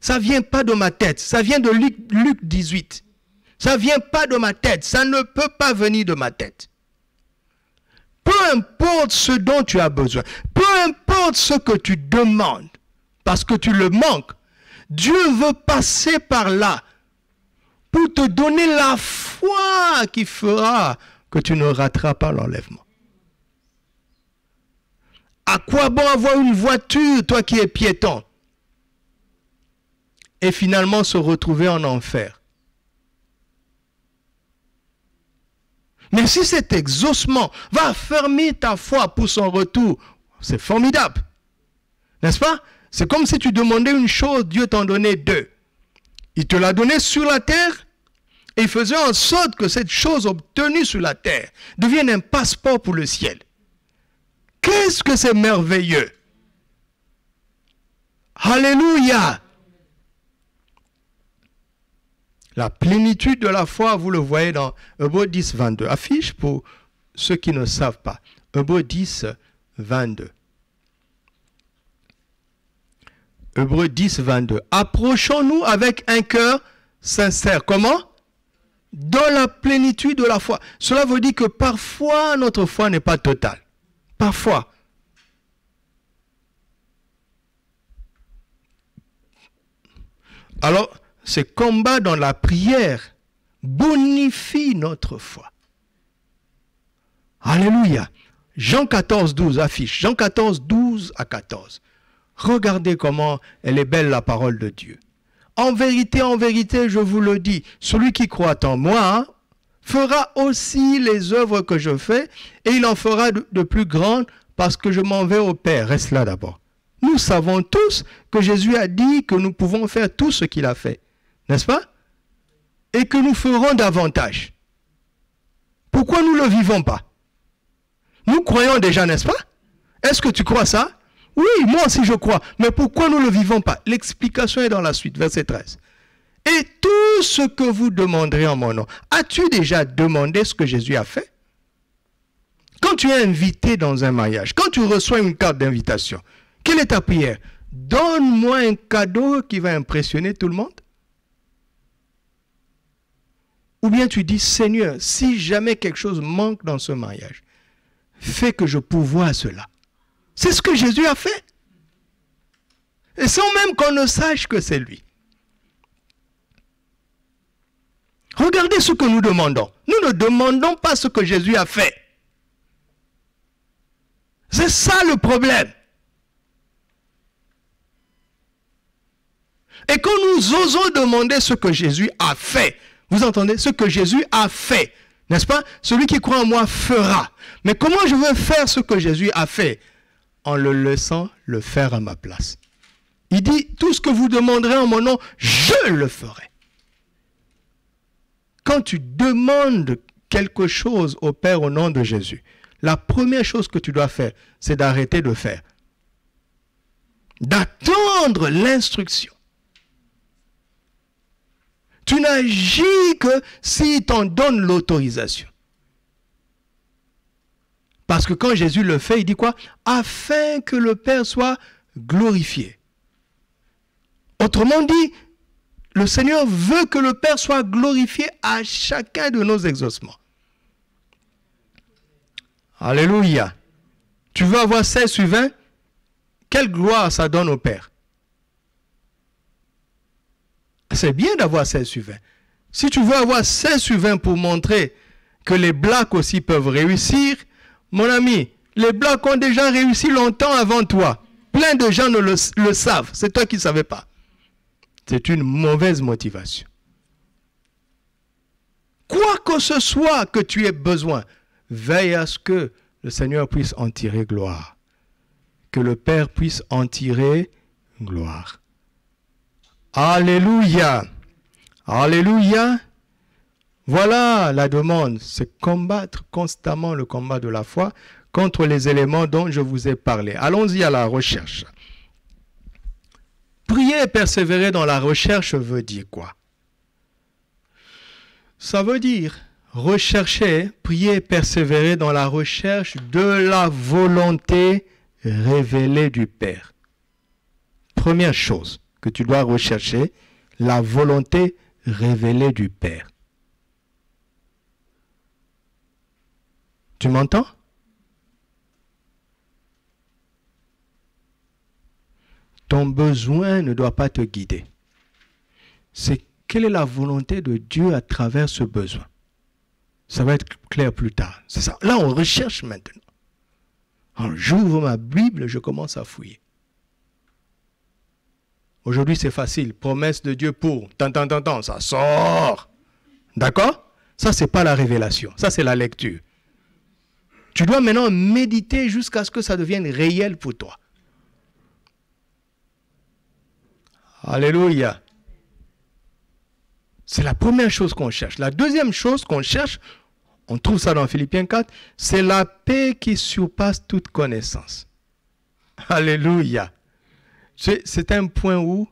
Ça ne vient pas de ma tête, ça vient de Luc 18. Ça ne vient pas de ma tête, ça ne peut pas venir de ma tête. Peu importe ce dont tu as besoin, peu importe ce que tu demandes, parce que tu le manques, Dieu veut passer par là pour te donner la foi qui fera que tu ne rateras pas l'enlèvement. À quoi bon avoir une voiture, toi qui es piéton, et finalement se retrouver en enfer? Mais si cet exaucement va affermir ta foi pour son retour, c'est formidable. N'est-ce pas? C'est comme si tu demandais une chose, Dieu t'en donnait deux. Il te l'a donné sur la terre et il faisait en sorte que cette chose obtenue sur la terre devienne un passeport pour le ciel. Qu'est-ce que c'est merveilleux! Alléluia! La plénitude de la foi, vous le voyez dans Hébreux 10, 22. Affiche pour ceux qui ne savent pas. Hébreux 10, 22. Hébreux 10, 22. Approchons-nous avec un cœur sincère. Comment? Dans la plénitude de la foi. Cela veut dire que parfois notre foi n'est pas totale. Parfois. Alors, ce combat dans la prière bonifie notre foi. Alléluia. Jean 14, 12 affiche. Jean 14, 12 à 14. Regardez comment elle est belle la parole de Dieu. En vérité, je vous le dis, celui qui croit en moi fera aussi les œuvres que je fais et il en fera de plus grandes parce que je m'en vais au Père. Reste là d'abord. Nous savons tous que Jésus a dit que nous pouvons faire tout ce qu'il a fait. N'est-ce pas? Et que nous ferons davantage. Pourquoi nous ne le vivons pas? Nous croyons déjà, n'est-ce pas? Est-ce que tu crois ça? Oui, moi aussi je crois. Mais pourquoi nous ne le vivons pas? L'explication est dans la suite, verset 13. Et tout ce que vous demanderez en mon nom. As-tu déjà demandé ce que Jésus a fait? Quand tu es invité dans un mariage, quand tu reçois une carte d'invitation, quelle est ta prière? Donne-moi un cadeau qui va impressionner tout le monde? Ou bien tu dis, Seigneur, si jamais quelque chose manque dans ce mariage, fais que je pourvoie cela. C'est ce que Jésus a fait. Et sans même qu'on ne sache que c'est lui. Regardez ce que nous demandons. Nous ne demandons pas ce que Jésus a fait. C'est ça le problème. Et quand nous osons demander ce que Jésus a fait, vous entendez? Ce que Jésus a fait, n'est-ce pas? Celui qui croit en moi fera. Mais comment je veux faire ce que Jésus a fait? En le laissant le faire à ma place. Il dit, tout ce que vous demanderez en mon nom, je le ferai. Quand tu demandes quelque chose au Père au nom de Jésus, la première chose que tu dois faire, c'est d'arrêter de faire. D'attendre l'instruction. Tu n'agis que s'il t'en donne l'autorisation. Parce que quand Jésus le fait, il dit quoi? Afin que le Père soit glorifié. Autrement dit, le Seigneur veut que le Père soit glorifié à chacun de nos exaucements. Alléluia. Tu veux avoir 16 sur 20? Quelle gloire ça donne au Père? C'est bien d'avoir 16 sur 20. Si tu veux avoir 16 sur 20 pour montrer que les blacks aussi peuvent réussir, mon ami, les blacks ont déjà réussi longtemps avant toi. Plein de gens ne le savent. C'est toi qui ne savais pas. C'est une mauvaise motivation. Quoi que ce soit que tu aies besoin, veille à ce que le Seigneur puisse en tirer gloire. Que le Père puisse en tirer gloire. Alléluia. Alléluia. Voilà la demande, c'est combattre constamment le combat de la foi contre les éléments dont je vous ai parlé. Allons-y à la recherche. Prier et persévérer dans la recherche veut dire quoi? Ça veut dire rechercher, prier et persévérer dans la recherche de la volonté révélée du Père. Première chose que tu dois rechercher, la volonté révélée du Père. Tu m'entends? Ton besoin ne doit pas te guider. C'est quelle est la volonté de Dieu à travers ce besoin. Ça va être clair plus tard. C'est ça. Là, on recherche maintenant. Alors, j'ouvre ma Bible, je commence à fouiller. Aujourd'hui, c'est facile. Promesse de Dieu pour. Tant, ça sort. D'accord? Ça, c'est pas la révélation. Ça, c'est la lecture. Tu dois maintenant méditer jusqu'à ce que ça devienne réel pour toi. Alléluia. C'est la première chose qu'on cherche. La deuxième chose qu'on cherche, on trouve ça dans Philippiens 4, c'est la paix qui surpasse toute connaissance. Alléluia. C'est un point où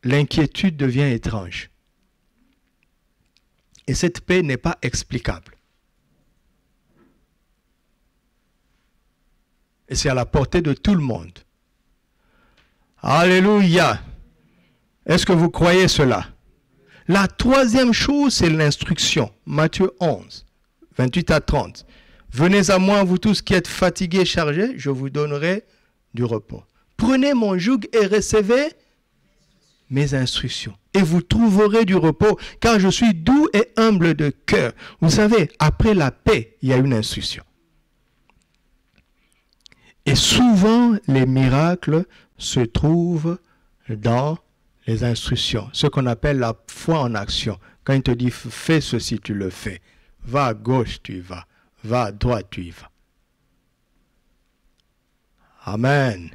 l'inquiétude devient étrange. Et cette paix n'est pas explicable. Et c'est à la portée de tout le monde. Alléluia. Est-ce que vous croyez cela? La troisième chose, c'est l'instruction. Matthieu 11, 28 à 30. Venez à moi, vous tous qui êtes fatigués et chargés, je vous donnerai du repos. Prenez mon joug et recevez mes instructions. Et vous trouverez du repos, car je suis doux et humble de cœur. Vous savez, après la paix, il y a une instruction. Et souvent, les miracles se trouvent dans les instructions, ce qu'on appelle la foi en action. Quand il te dit, fais ceci, tu le fais. Va à gauche, tu y vas. Va à droite, tu y vas. Amen.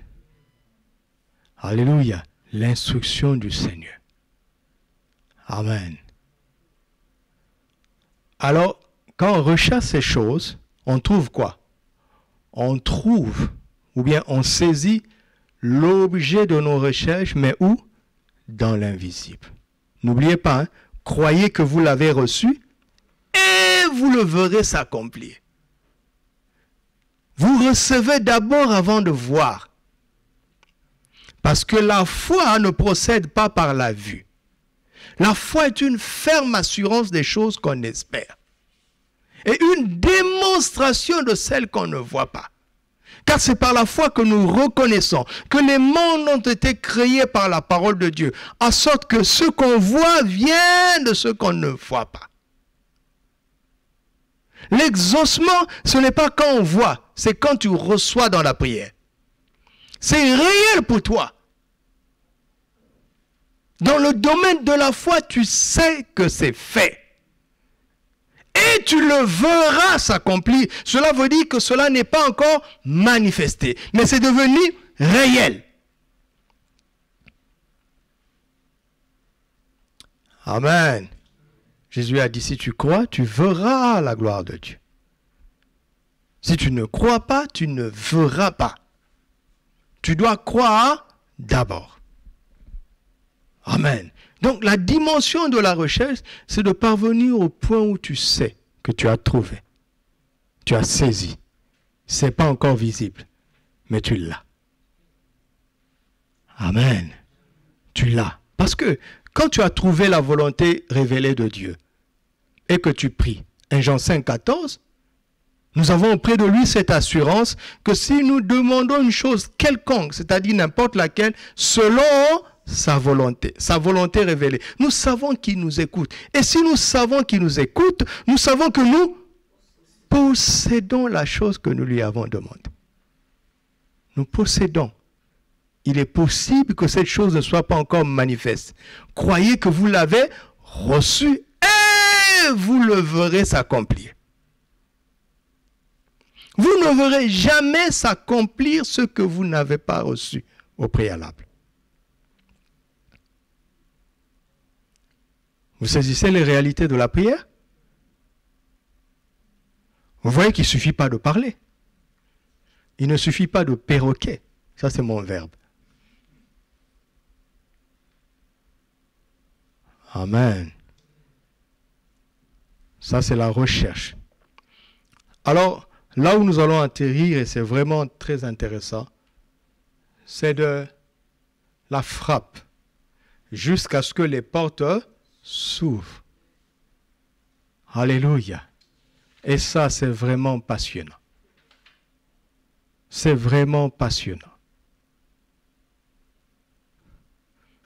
Alléluia. L'instruction du Seigneur. Amen. Alors, quand on recherche ces choses, on trouve quoi? On trouve, ou bien on saisit l'objet de nos recherches, mais où? Dans l'invisible. N'oubliez pas, hein, croyez que vous l'avez reçu et vous le verrez s'accomplir. Vous recevez d'abord avant de voir. Parce que la foi ne procède pas par la vue. La foi est une ferme assurance des choses qu'on espère. Et une démonstration de celles qu'on ne voit pas. Car c'est par la foi que nous reconnaissons que les mondes ont été créés par la parole de Dieu, en sorte que ce qu'on voit vient de ce qu'on ne voit pas. L'exaucement, ce n'est pas quand on voit, c'est quand tu reçois dans la prière. C'est réel pour toi. Dans le domaine de la foi, tu sais que c'est fait. Et tu le verras s'accomplir. Cela veut dire que cela n'est pas encore manifesté, mais c'est devenu réel. Amen. Jésus a dit, si tu crois, tu verras la gloire de Dieu. Si tu ne crois pas, tu ne verras pas. Tu dois croire d'abord. Amen. Donc la dimension de la recherche, c'est de parvenir au point où tu sais que tu as trouvé, tu as saisi. Ce n'est pas encore visible, mais tu l'as. Amen. Tu l'as. Parce que quand tu as trouvé la volonté révélée de Dieu et que tu pries, 1 Jean 5, 14, nous avons auprès de lui cette assurance que si nous demandons une chose quelconque, c'est-à-dire n'importe laquelle, selon sa volonté révélée, nous savons qu'il nous écoute. Et si nous savons qu'il nous écoute, nous savons que nous possédons la chose que nous lui avons demandée. Nous possédons. Il est possible que cette chose ne soit pas encore manifeste. Croyez que vous l'avez reçue et vous le verrez s'accomplir. Vous ne verrez jamais s'accomplir ce que vous n'avez pas reçu au préalable. Vous saisissez les réalités de la prière? Vous voyez qu'il ne suffit pas de parler. Il ne suffit pas de perroquer. Ça, c'est mon verbe. Amen. Ça, c'est la recherche. Alors, là où nous allons atterrir, et c'est vraiment très intéressant, c'est de la frappe jusqu'à ce que les portes s'ouvrent. Alléluia. Et ça, c'est vraiment passionnant. C'est vraiment passionnant.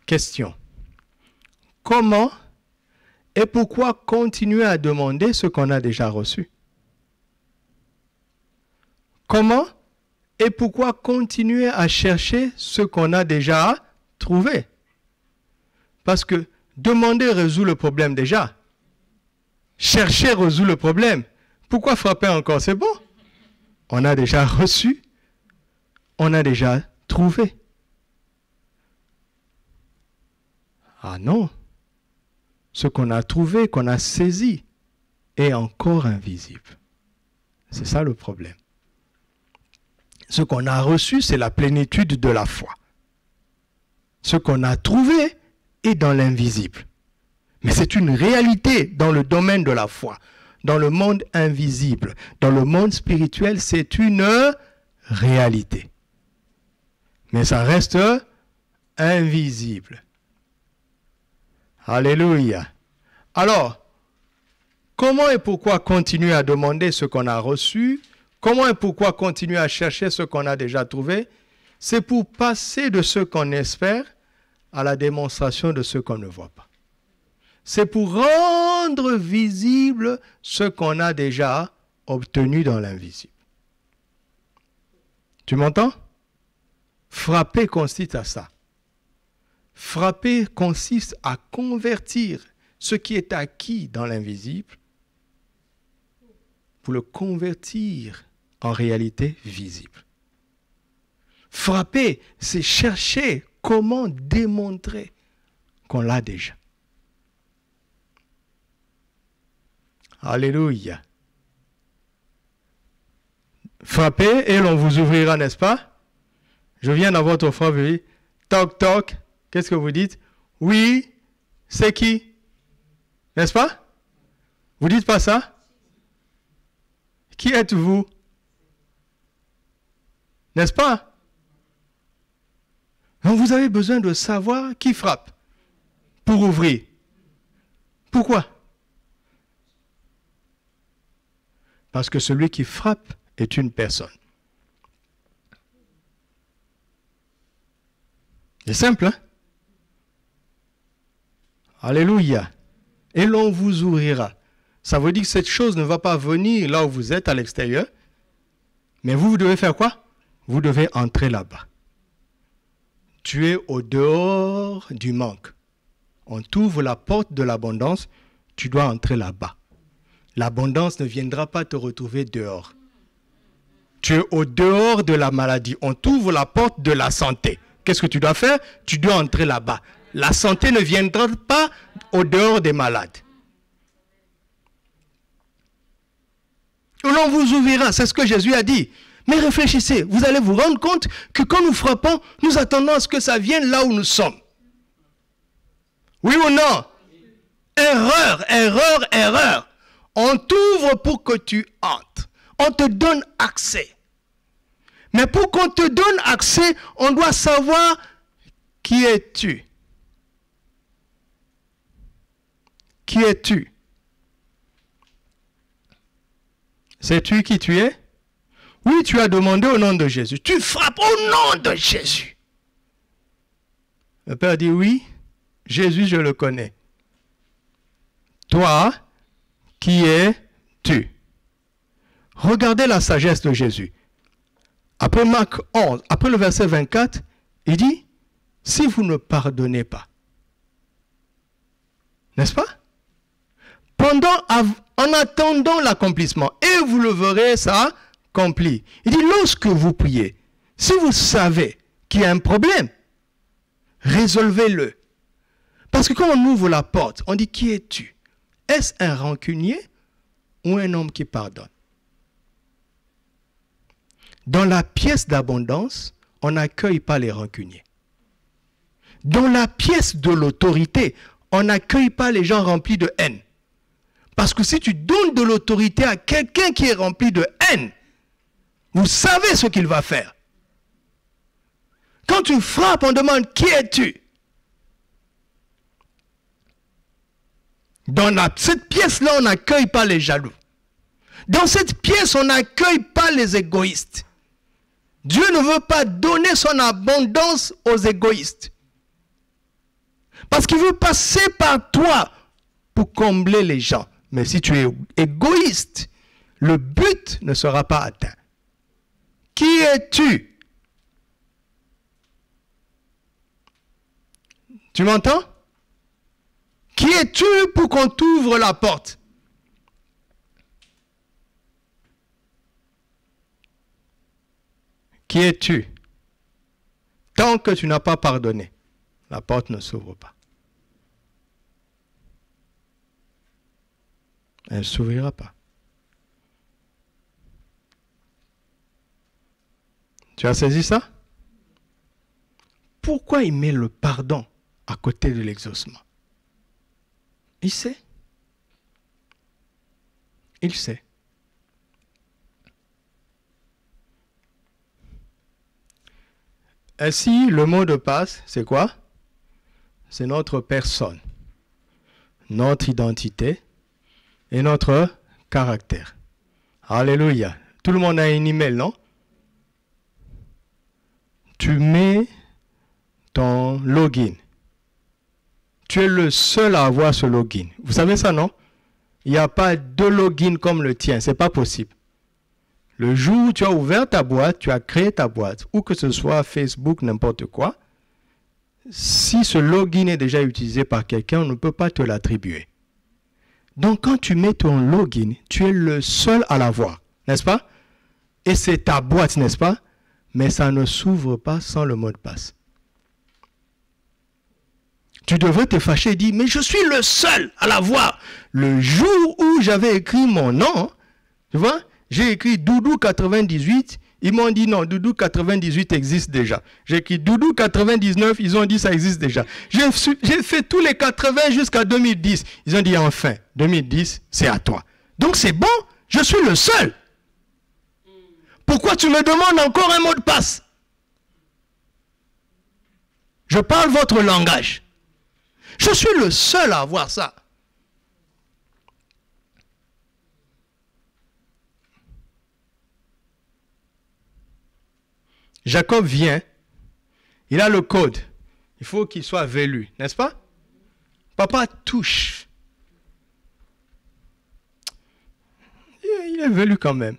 Question. Comment et pourquoi continuer à demander ce qu'on a déjà reçu? Comment et pourquoi continuer à chercher ce qu'on a déjà trouvé? Parce que demander résout le problème déjà. Chercher résout le problème. Pourquoi frapper encore? C'est bon. On a déjà reçu. On a déjà trouvé. Ah non. Ce qu'on a trouvé, qu'on a saisi, est encore invisible. C'est ça le problème. Ce qu'on a reçu, c'est la plénitude de la foi. Ce qu'on a trouvé est dans l'invisible. Mais c'est une réalité dans le domaine de la foi, dans le monde invisible. Dans le monde spirituel, c'est une réalité. Mais ça reste invisible. Alléluia. Alors, comment et pourquoi continuer à demander ce qu'on a reçu? Comment et pourquoi continuer à chercher ce qu'on a déjà trouvé? C'est pour passer de ce qu'on espère à la démonstration de ce qu'on ne voit pas. C'est pour rendre visible ce qu'on a déjà obtenu dans l'invisible. Tu m'entends? Frapper consiste à ça. Frapper consiste à convertir ce qui est acquis dans l'invisible pour le convertir en réalité visible. Frapper, c'est chercher comment démontrer qu'on l'a déjà. Alléluia. Frappez et l'on vous ouvrira, n'est-ce pas? Je viens dans votre frère, vous dites, toc toc. Qu'est-ce que vous dites? Oui, c'est qui? N'est-ce pas? Vous dites pas ça? Qui êtes-vous? N'est-ce pas? Donc vous avez besoin de savoir qui frappe pour ouvrir. Pourquoi? Parce que celui qui frappe est une personne. C'est simple, hein? Alléluia. Et l'on vous ouvrira. Ça veut dire que cette chose ne va pas venir là où vous êtes à l'extérieur. Mais vous devez faire quoi? Vous devez entrer là-bas. Tu es au dehors du manque. On t'ouvre la porte de l'abondance. Tu dois entrer là-bas. L'abondance ne viendra pas te retrouver dehors. Tu es au dehors de la maladie. On t'ouvre la porte de la santé. Qu'est-ce que tu dois faire? Tu dois entrer là-bas. La santé ne viendra pas au dehors des malades. L'on vous ouvrira, c'est ce que Jésus a dit. Mais réfléchissez, vous allez vous rendre compte que quand nous frappons, nous attendons à ce que ça vienne là où nous sommes. Oui ou non? Erreur, erreur, erreur. On t'ouvre pour que tu entres. On te donne accès. Mais pour qu'on te donne accès, on doit savoir qui es-tu. Qui es-tu? Sais-tu qui tu es? Oui, tu as demandé au nom de Jésus. Tu frappes au nom de Jésus. Le Père dit oui, Jésus, je le connais. Toi, qui es-tu? Regardez la sagesse de Jésus. Après Marc 11, après le verset 24, il dit, si vous ne pardonnez pas, n'est-ce pas? En attendant l'accomplissement, et vous le verrez, ça accompli. Il dit, lorsque vous priez, si vous savez qu'il y a un problème, résolvez-le. Parce que quand on ouvre la porte, on dit, qui es-tu? Est-ce un rancunier ou un homme qui pardonne? Dans la pièce d'abondance, on n'accueille pas les rancuniers. Dans la pièce de l'autorité, on n'accueille pas les gens remplis de haine. Parce que si tu donnes de l'autorité à quelqu'un qui est rempli de haine, vous savez ce qu'il va faire. Quand tu frappes, on demande qui es-tu? Dans cette pièce-là, on n'accueille pas les jaloux. Dans cette pièce, on n'accueille pas les égoïstes. Dieu ne veut pas donner son abondance aux égoïstes. Parce qu'il veut passer par toi pour combler les gens. Mais si tu es égoïste, le but ne sera pas atteint. Qui es-tu? Tu m'entends? Qui es-tu pour qu'on t'ouvre la porte? Qui es-tu? Tant que tu n'as pas pardonné, la porte ne s'ouvre pas. Elle ne s'ouvrira pas. Tu as saisi ça? Pourquoi il met le pardon à côté de l'exaucement? Il sait. Il sait. Ainsi, le mot de passe, c'est quoi? C'est notre personne, notre identité et notre caractère. Alléluia. Tout le monde a un email, non? Tu mets ton login. Tu es le seul à avoir ce login. Vous savez ça, non? Il n'y a pas deux logins comme le tien. Ce n'est pas possible. Le jour où tu as ouvert ta boîte, tu as créé ta boîte, ou que ce soit Facebook, n'importe quoi, si ce login est déjà utilisé par quelqu'un, on ne peut pas te l'attribuer. Donc quand tu mets ton login, tu es le seul à l'avoir, n'est-ce pas? Et c'est ta boîte, n'est-ce pas? Mais ça ne s'ouvre pas sans le mot de passe. Tu devrais te fâcher et dire, mais je suis le seul à l'avoir. Le jour où j'avais écrit mon nom, tu vois, j'ai écrit Doudou 98, ils m'ont dit non, Doudou 98 existe déjà. J'ai écrit Doudou 99, ils ont dit ça existe déjà. J'ai fait tous les 80 jusqu'à 2010. Ils ont dit enfin, 2010, c'est à toi. Donc c'est bon, je suis le seul. Pourquoi tu me demandes encore un mot de passe? Je parle votre langage. Je suis le seul à avoir ça. Jacob vient, il a le code. Il faut qu'il soit velu, n'est-ce pas? Papa touche. Il est velu quand même.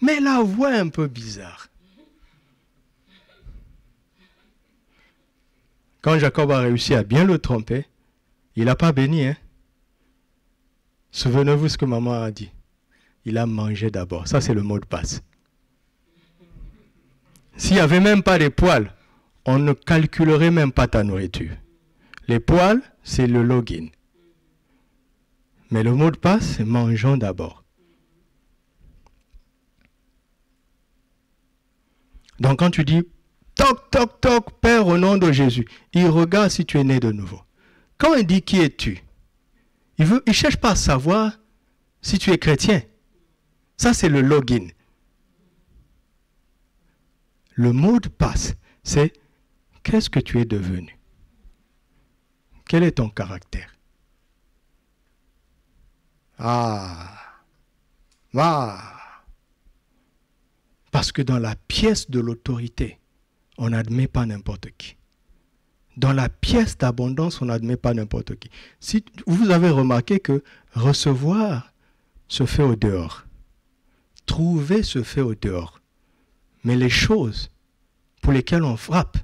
Mais la voix est un peu bizarre. Quand Jacob a réussi à bien le tromper, il n'a pas béni. Hein? Souvenez-vous ce que maman a dit. Il a mangé d'abord. Ça, c'est le mot de passe. S'il n'y avait même pas de poils, on ne calculerait même pas ta nourriture. Les poils, c'est le login. Mais le mot de passe, c'est mangeons d'abord. Donc quand tu dis, toc, toc, toc, Père, au nom de Jésus, il regarde si tu es né de nouveau. Quand il dit qui es-tu, il ne cherche pas à savoir si tu es chrétien. Ça, c'est le login. Le mot de passe, c'est qu'est-ce que tu es devenu? Quel est ton caractère? Parce que dans la pièce de l'autorité, on n'admet pas n'importe qui. Dans la pièce d'abondance, on n'admet pas n'importe qui. Si vous avez remarqué que recevoir se fait au dehors. Trouver se fait au dehors. Mais les choses pour lesquelles on frappe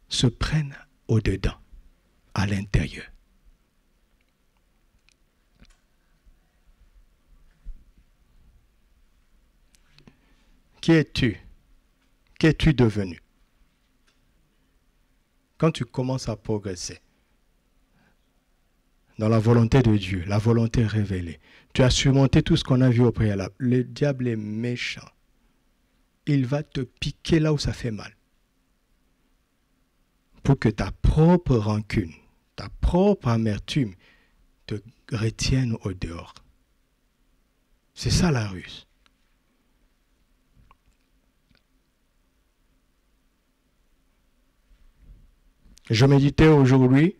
se prennent au dedans, à l'intérieur. Qui es-tu? Qu'es-tu devenu? Quand tu commences à progresser dans la volonté de Dieu, la volonté révélée, tu as surmonté tout ce qu'on a vu au préalable. Le diable est méchant. Il va te piquer là où ça fait mal. Pour que ta propre rancune, ta propre amertume te retienne au dehors. C'est ça la ruse. Je méditais aujourd'hui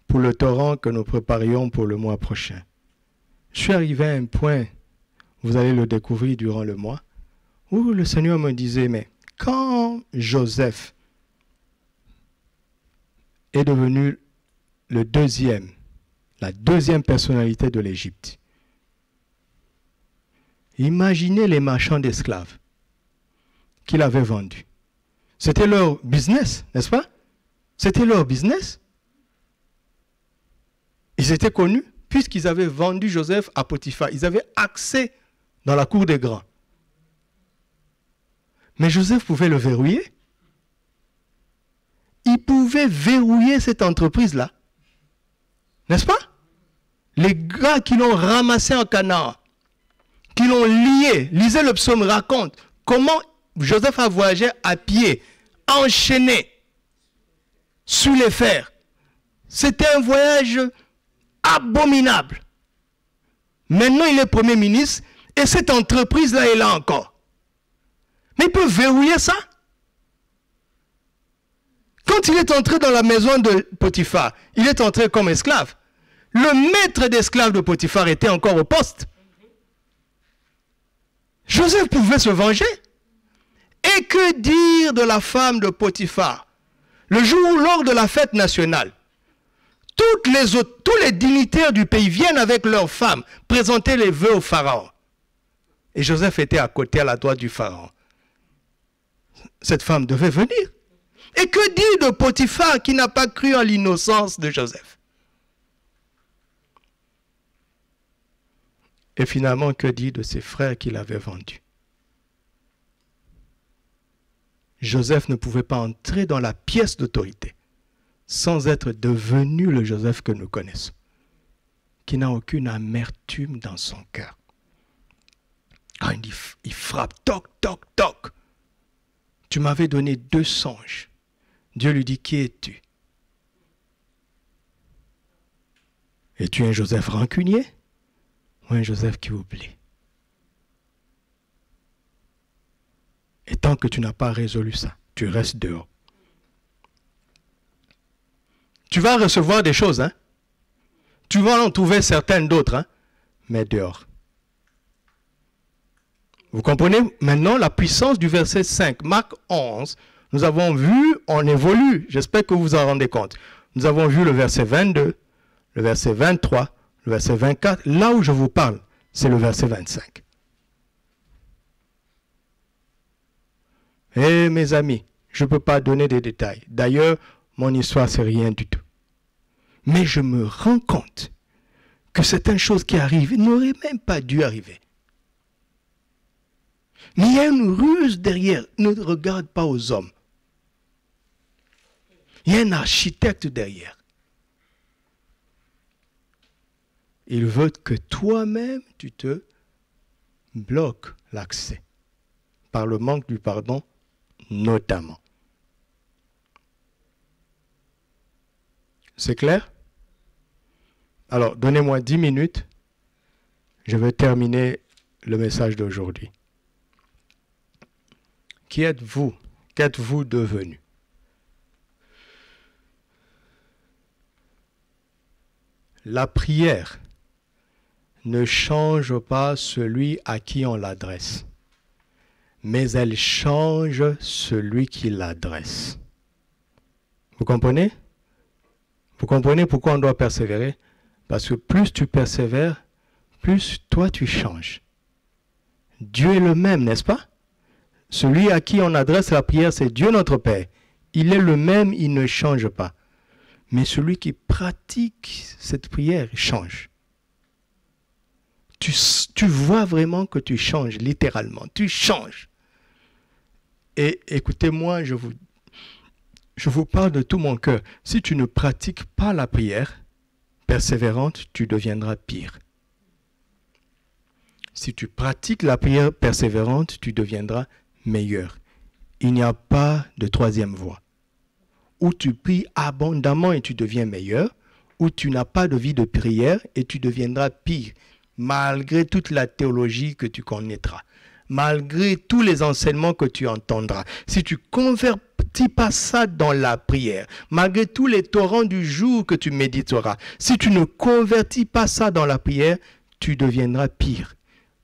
pour le torrent que nous préparions pour le mois prochain. Je suis arrivé à un point, vous allez le découvrir durant le mois, où le Seigneur me disait, mais quand Joseph est devenu la deuxième personnalité de l'Égypte, imaginez les marchands d'esclaves qu'il avait vendus. C'était leur business, n'est-ce pas? C'était leur business. Ils étaient connus puisqu'ils avaient vendu Joseph à Potiphar. Ils avaient accès dans la cour des grands. Mais Joseph pouvait le verrouiller. Il pouvait verrouiller cette entreprise-là. N'est-ce pas? Les gars qui l'ont ramassé en Canaan, qui l'ont lié, lisez le psaume, raconte comment Joseph a voyagé à pied, enchaîné, sous les fers. C'était un voyage abominable. Maintenant, il est Premier ministre et cette entreprise-là est là encore. Mais il peut verrouiller ça. Quand il est entré dans la maison de Potiphar, il est entré comme esclave. Le maître d'esclaves de Potiphar était encore au poste. Joseph pouvait se venger. Et que dire de la femme de Potiphar? Le jour lors de la fête nationale, tous les dignitaires du pays viennent avec leurs femmes présenter les vœux au pharaon. Et Joseph était à côté, à la droite du pharaon. Cette femme devait venir. Et que dire de Potiphar qui n'a pas cru en l'innocence de Joseph? Et finalement, que dire de ses frères qui l'avaient vendu? Joseph ne pouvait pas entrer dans la pièce d'autorité sans être devenu le Joseph que nous connaissons, qui n'a aucune amertume dans son cœur. Quand il frappe, toc, toc, toc. Tu m'avais donné 2 songes. Dieu lui dit, qui es-tu? Es-tu un Joseph rancunier ou un Joseph qui oublie? Et tant que tu n'as pas résolu ça, tu restes dehors. Tu vas recevoir des choses, hein? Tu vas en trouver certaines d'autres, hein? Mais dehors. Vous comprenez maintenant la puissance du verset 5. Marc 11, nous avons vu, on évolue. J'espère que vous vous en rendez compte. Nous avons vu le verset 22, le verset 23, le verset 24. Là où je vous parle, c'est le verset 25. Eh mes amis, je ne peux pas donner des détails. D'ailleurs, mon histoire, c'est rien du tout. Mais je me rends compte que certaines choses qui arrivent n'auraient même pas dû arriver. Mais il y a une ruse derrière. Ne regarde pas aux hommes. Il y a un architecte derrière. Il veut que toi-même, tu te bloques l'accès. Par le manque du pardon, notamment. C'est clair? Alors, donnez-moi 10 minutes. Je vais terminer le message d'aujourd'hui. Qui êtes-vous? Qu'êtes-vous devenu? La prière ne change pas celui à qui on l'adresse, mais elle change celui qui l'adresse. Vous comprenez? Vous comprenez pourquoi on doit persévérer? Parce que plus tu persévères, plus toi tu changes. Dieu est le même, n'est-ce pas? Celui à qui on adresse la prière, c'est Dieu notre Père. Il est le même, il ne change pas. Mais celui qui pratique cette prière change. Tu vois vraiment que tu changes, littéralement. Tu changes. Et écoutez-moi, je vous parle de tout mon cœur. Si tu ne pratiques pas la prière persévérante, tu deviendras pire. Si tu pratiques la prière persévérante, tu deviendras meilleur. Il n'y a pas de troisième voie. Ou tu pries abondamment et tu deviens meilleur, ou tu n'as pas de vie de prière et tu deviendras pire, malgré toute la théologie que tu connaîtras, malgré tous les enseignements que tu entendras. Si tu ne convertis pas ça dans la prière, malgré tous les torrents du jour que tu méditeras, si tu ne convertis pas ça dans la prière, tu deviendras pire.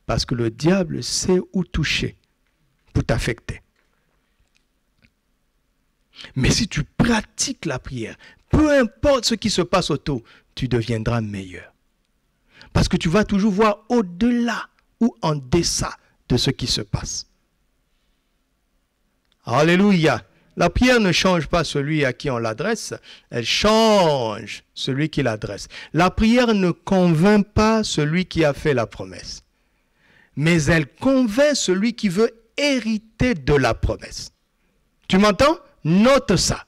Parce que le diable sait où toucher pour t'affecter. Mais si tu pratiques la prière, peu importe ce qui se passe autour, tu deviendras meilleur. Parce que tu vas toujours voir au-delà ou en deçà de ce qui se passe. Alléluia. La prière ne change pas celui à qui on l'adresse, elle change celui qui l'adresse. La prière ne convainc pas celui qui a fait la promesse, mais elle convainc celui qui veut hériter de la promesse. Tu m'entends? Note ça.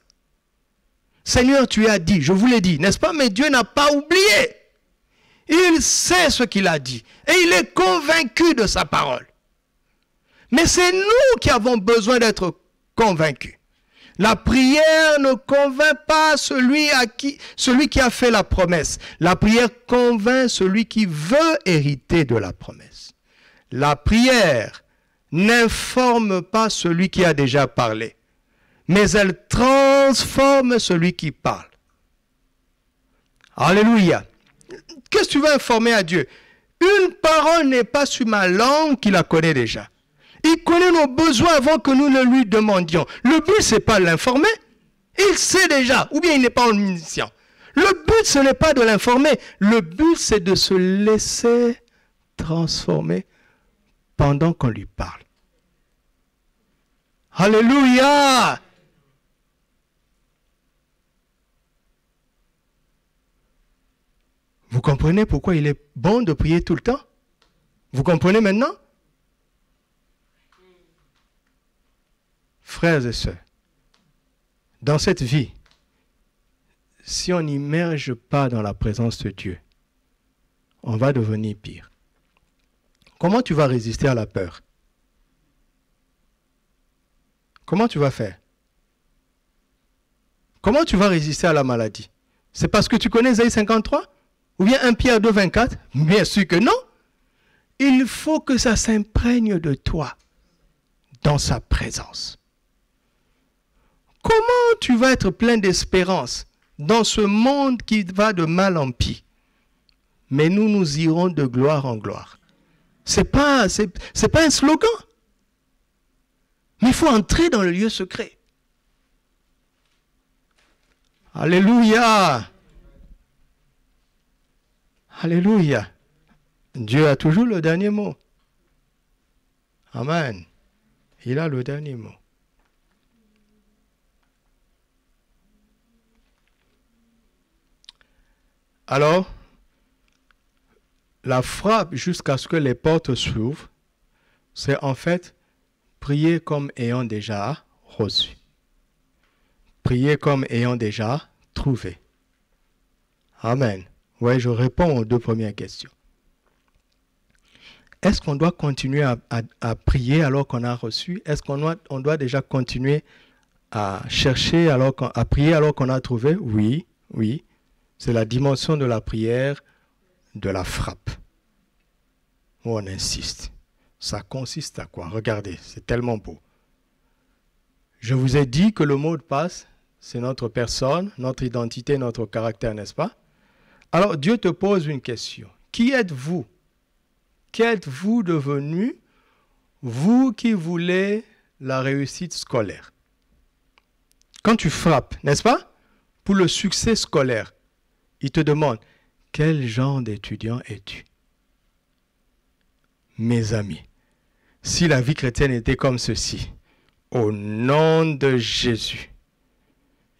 Seigneur, tu as dit, je vous l'ai dit, n'est-ce pas? Mais Dieu n'a pas oublié. Il sait ce qu'il a dit et il est convaincu de sa parole. Mais c'est nous qui avons besoin d'être convaincus. La prière ne convainc pas celui qui a fait la promesse. La prière convainc celui qui veut hériter de la promesse. La prière n'informe pas celui qui a déjà parlé, mais elle transforme celui qui parle. Alléluia. Qu'est-ce que tu veux informer à Dieu? Une parole n'est pas sur ma langue qu'il la connaît déjà. Il connaît nos besoins avant que nous ne lui demandions. Le but, ce n'est pas l'informer. Il sait déjà, ou bien il n'est pas omniscient. Le but, ce n'est pas de l'informer. Le but, c'est de se laisser transformer pendant qu'on lui parle. Alléluia! Vous comprenez pourquoi il est bon de prier tout le temps? Vous comprenez maintenant? Frères et sœurs, dans cette vie, si on n'immerge pas dans la présence de Dieu, on va devenir pire. Comment tu vas résister à la peur? Comment tu vas faire? Comment tu vas résister à la maladie? C'est parce que tu connais Isaïe 53? Ou bien 1 Pierre 2, 24? Bien sûr que non. Il faut que ça s'imprègne de toi dans sa présence. Comment tu vas être plein d'espérance dans ce monde qui va de mal en pis? Mais nous irons de gloire en gloire. C'est pas un slogan. Mais il faut entrer dans le lieu secret. Alléluia. Alléluia. Dieu a toujours le dernier mot. Amen. Il a le dernier mot. Alors, la frappe jusqu'à ce que les portes s'ouvrent, c'est en fait prier comme ayant déjà reçu. Prier comme ayant déjà trouvé. Amen. Oui, je réponds aux deux premières questions. Est-ce qu'on doit continuer à prier alors qu'on a reçu? Est-ce qu'on doit déjà continuer à chercher à prier alors qu'on a trouvé? Oui, oui. C'est la dimension de la prière de la frappe. On insiste. Ça consiste à quoi? Regardez, c'est tellement beau. Je vous ai dit que le mot de passe, c'est notre personne, notre identité, notre caractère, n'est-ce pas? Alors Dieu te pose une question. Qui êtes-vous? Qu'êtes-vous devenu, vous qui voulez la réussite scolaire? Quand tu frappes, n'est-ce pas? Pour le succès scolaire, il te demande, quel genre d'étudiant es-tu? Mes amis, si la vie chrétienne était comme ceci, au nom de Jésus,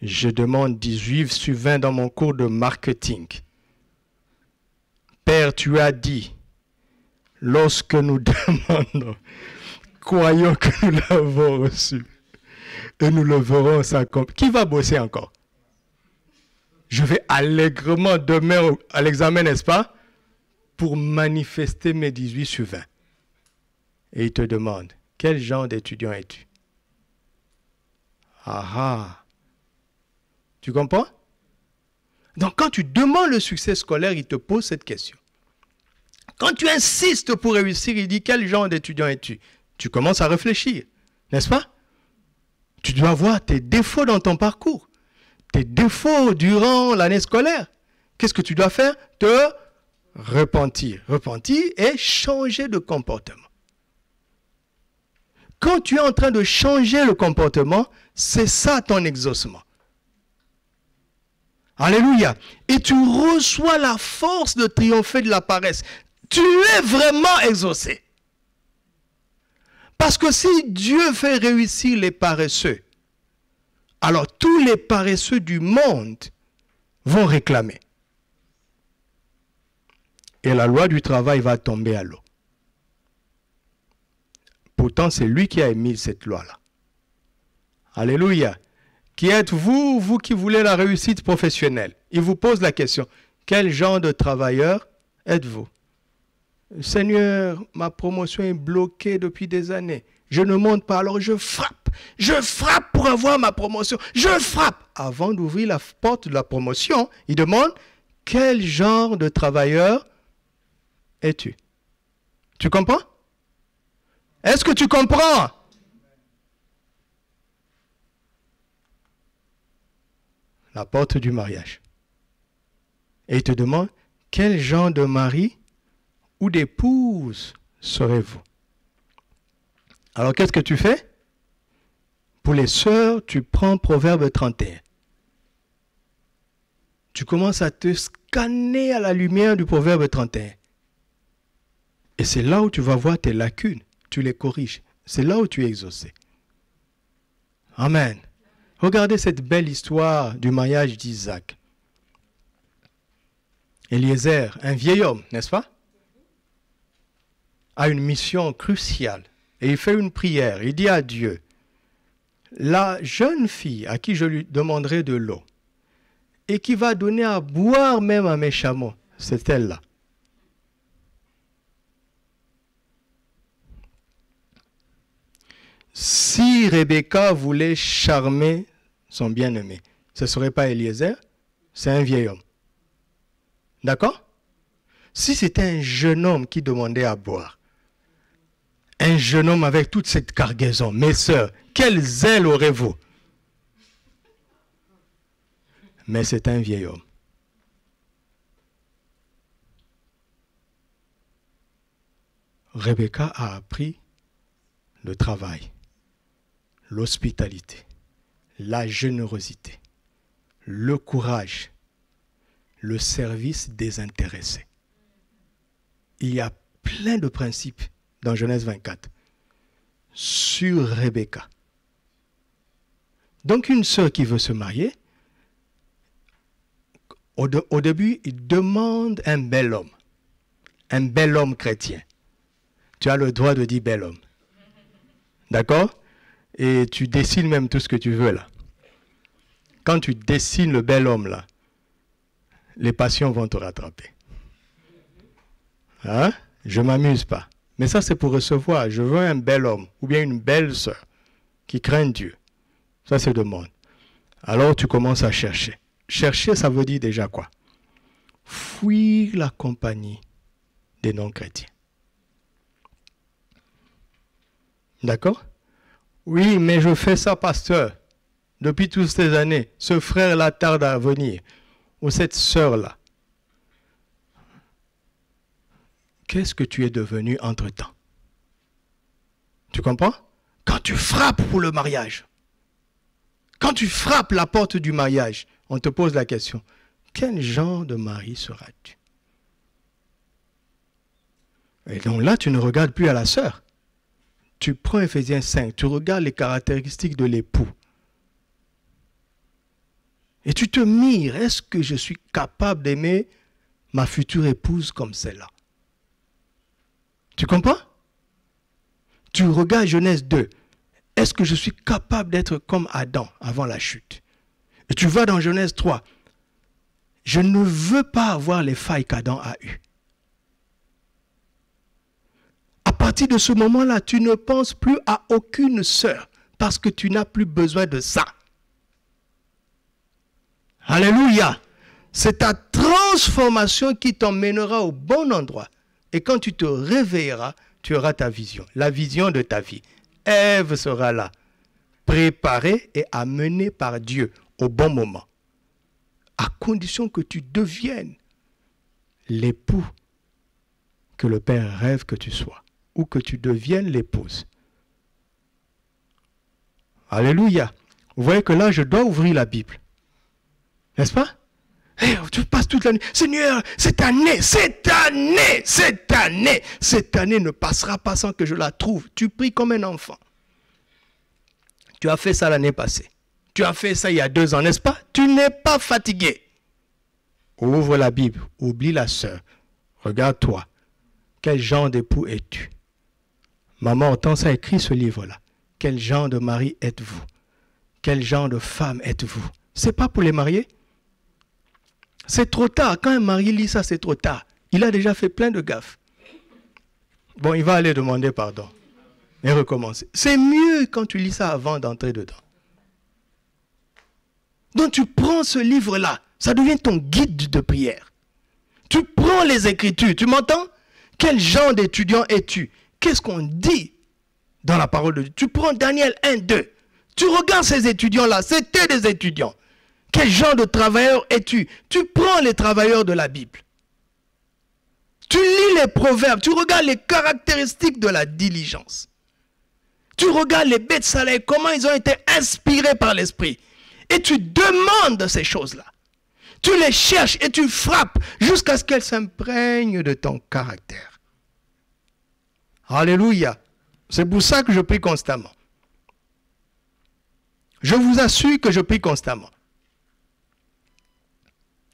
je demande 18 sur 20 dans mon cours de marketing. Père, tu as dit, lorsque nous demandons, croyons que nous l'avons reçu et nous le verrons s'accomplir. Qui va bosser encore? Je vais allègrement demain à l'examen, n'est-ce pas? Pour manifester mes 18 sur 20. Et il te demande, quel genre d'étudiant es-tu? Ah ah. Tu comprends? Donc quand tu demandes le succès scolaire, il te pose cette question. Quand tu insistes pour réussir, il dit, quel genre d'étudiant es-tu? Tu commences à réfléchir, n'est-ce pas? Tu dois voir tes défauts dans ton parcours, tes défauts durant l'année scolaire. Qu'est-ce que tu dois faire? Te repentir. Repentir et changer de comportement. Quand tu es en train de changer le comportement, c'est ça ton exaucement. Alléluia. Et tu reçois la force de triompher de la paresse. Tu es vraiment exaucé. Parce que si Dieu fait réussir les paresseux, alors tous les paresseux du monde vont réclamer. Et la loi du travail va tomber à l'eau. Pourtant, c'est lui qui a émis cette loi-là. Alléluia. Qui êtes-vous, vous qui voulez la réussite professionnelle? Il vous pose la question. Quel genre de travailleur êtes-vous? Seigneur, ma promotion est bloquée depuis des années. Je ne monte pas, alors je frappe. Je frappe pour avoir ma promotion. Je frappe. Avant d'ouvrir la porte de la promotion, il demande, quel genre de travailleur es-tu? Tu comprends? Est-ce que tu comprends? La porte du mariage. Et il te demande, quel genre de mari ou d'épouse serez-vous? Alors qu'est-ce que tu fais? Pour les sœurs, tu prends Proverbe 31. Tu commences à te scanner à la lumière du Proverbe 31. Et c'est là où tu vas voir tes lacunes. Tu les corriges. C'est là où tu es exaucé. Amen. Regardez cette belle histoire du mariage d'Isaac. Eliezer, un vieil homme, n'est-ce pas? A une mission cruciale. Et il fait une prière. Il dit à Dieu, la jeune fille à qui je lui demanderai de l'eau et qui va donner à boire même à mes chameaux, c'est elle-là. Si Rebecca voulait charmer son bien-aimé, ce ne serait pas Eliezer, c'est un vieil homme. D'accord? Si c'était un jeune homme qui demandait à boire, un jeune homme avec toute cette cargaison, mes sœurs, quel zèle aurez-vous? Mais c'est un vieil homme. Rebecca a appris le travail, l'hospitalité, la générosité, le courage, le service désintéressé. Il y a plein de principes dans Genèse 24 sur Rebecca. Donc une sœur qui veut se marier, au début, il demande un bel homme chrétien. Tu as le droit de dire bel homme. D'accord? Et tu dessines même tout ce que tu veux là. Quand tu dessines le bel homme là, les passions vont te rattraper. Hein? Je ne m'amuse pas. Mais ça c'est pour recevoir. Je veux un bel homme ou bien une belle sœur qui craigne Dieu. Ça c'est demande. Alors tu commences à chercher. Chercher, ça veut dire déjà quoi? fuir la compagnie des non-chrétiens. D'accord? Oui, mais je fais ça, pasteur, depuis toutes ces années. Ce frère-là tarde à venir. Ou cette sœur-là. Qu'est-ce que tu es devenu entre-temps? Tu comprends? Quand tu frappes pour le mariage, quand tu frappes la porte du mariage, on te pose la question, quel genre de mari seras-tu? Et donc là, tu ne regardes plus à la sœur. Tu prends Ephésiens 5, tu regardes les caractéristiques de l'époux. Et tu te mires, est-ce que je suis capable d'aimer ma future épouse comme celle-là? Tu comprends? Tu regardes Genèse 2. Est-ce que je suis capable d'être comme Adam avant la chute? Et tu vas dans Genèse 3. Je ne veux pas avoir les failles qu'Adam a eues. À partir de ce moment-là, tu ne penses plus à aucune sœur parce que tu n'as plus besoin de ça. Alléluia! C'est ta transformation qui t'emmènera au bon endroit. Et quand tu te réveilleras, tu auras ta vision, la vision de ta vie. Ève sera là, préparée et amenée par Dieu au bon moment, à condition que tu deviennes l'époux que le Père rêve que tu sois, ou que tu deviennes l'épouse. Alléluia. Vous voyez que là, je dois ouvrir la Bible. N'est-ce pas? Hey, tu passes toute l'année. Seigneur, cette année ne passera pas sans que je la trouve. Tu pries comme un enfant. Tu as fait ça l'année passée. Tu as fait ça il y a 2 ans, n'est-ce pas? Tu n'es pas fatigué. Ouvre la Bible. Oublie la sœur. Regarde-toi. Quel genre d'époux es-tu? Maman Hortense a écrit ce livre-là. Quel genre de mari êtes-vous? Quel genre de femme êtes-vous? C'est pas pour les mariés. C'est trop tard. Quand un mari lit ça, c'est trop tard. Il a déjà fait plein de gaffes. Bon, il va aller demander pardon. Et recommencer. C'est mieux quand tu lis ça avant d'entrer dedans. Donc tu prends ce livre-là. Ça devient ton guide de prière. Tu prends les Écritures. Tu m'entends? Quel genre d'étudiant es-tu? Qu'est-ce qu'on dit dans la parole de Dieu? Tu prends Daniel 1, 2. Tu regardes ces étudiants-là. C'était des étudiants. Quel genre de travailleur es-tu? Tu prends les travailleurs de la Bible. Tu lis les proverbes. Tu regardes les caractéristiques de la diligence. Tu regardes les bêtes salaires, comment ils ont été inspirés par l'Esprit. Et tu demandes ces choses-là. Tu les cherches et tu frappes jusqu'à ce qu'elles s'imprègnent de ton caractère. Alléluia. C'est pour ça que je prie constamment. Je vous assure que je prie constamment.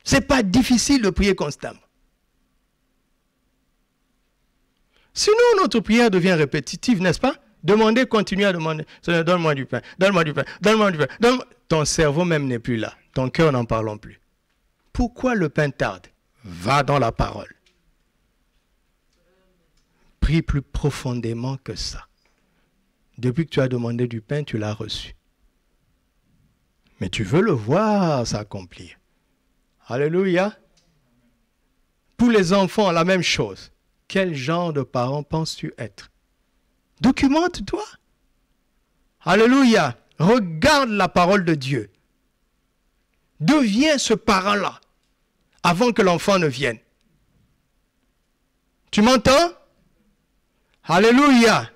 Ce n'est pas difficile de prier constamment. Sinon, notre prière devient répétitive, n'est-ce pas? Demandez, continuez à demander. Seigneur, donne-moi du pain, donne-moi du pain, donne-moi du pain. Ton cerveau même n'est plus là. Ton cœur n'en parlons plus. Pourquoi le pain tarde? Va dans la parole. Prie plus profondément que ça. Depuis que tu as demandé du pain, tu l'as reçu. Mais tu veux le voir s'accomplir. Alléluia. Pour les enfants, la même chose. Quel genre de parent penses-tu être? Documente-toi. Alléluia. Regarde la parole de Dieu. Deviens ce parent-là avant que l'enfant ne vienne. Tu m'entends? Alléluia.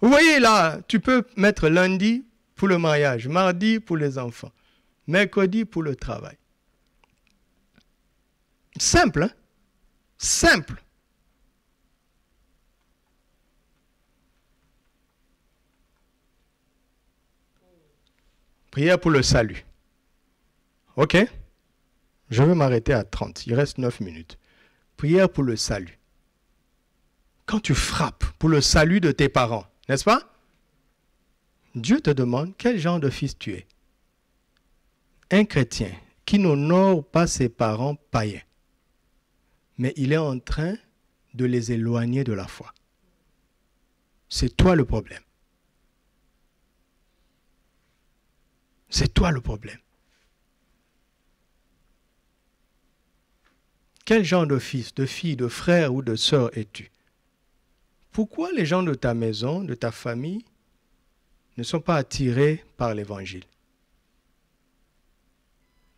Vous voyez là, tu peux mettre lundi pour le mariage, mardi pour les enfants, mercredi pour le travail. Simple, hein? Simple. Prière pour le salut. Ok? Je vais m'arrêter à 30. Il reste 9 minutes. Prière pour le salut. Quand tu frappes pour le salut de tes parents, n'est-ce pas? Dieu te demande quel genre de fils tu es. Un chrétien qui n'honore pas ses parents païens, mais il est en train de les éloigner de la foi. C'est toi le problème. C'est toi le problème. Quel genre de fils, de fille, de frère ou de sœur es-tu? Pourquoi les gens de ta maison, de ta famille, ne sont pas attirés par l'Évangile?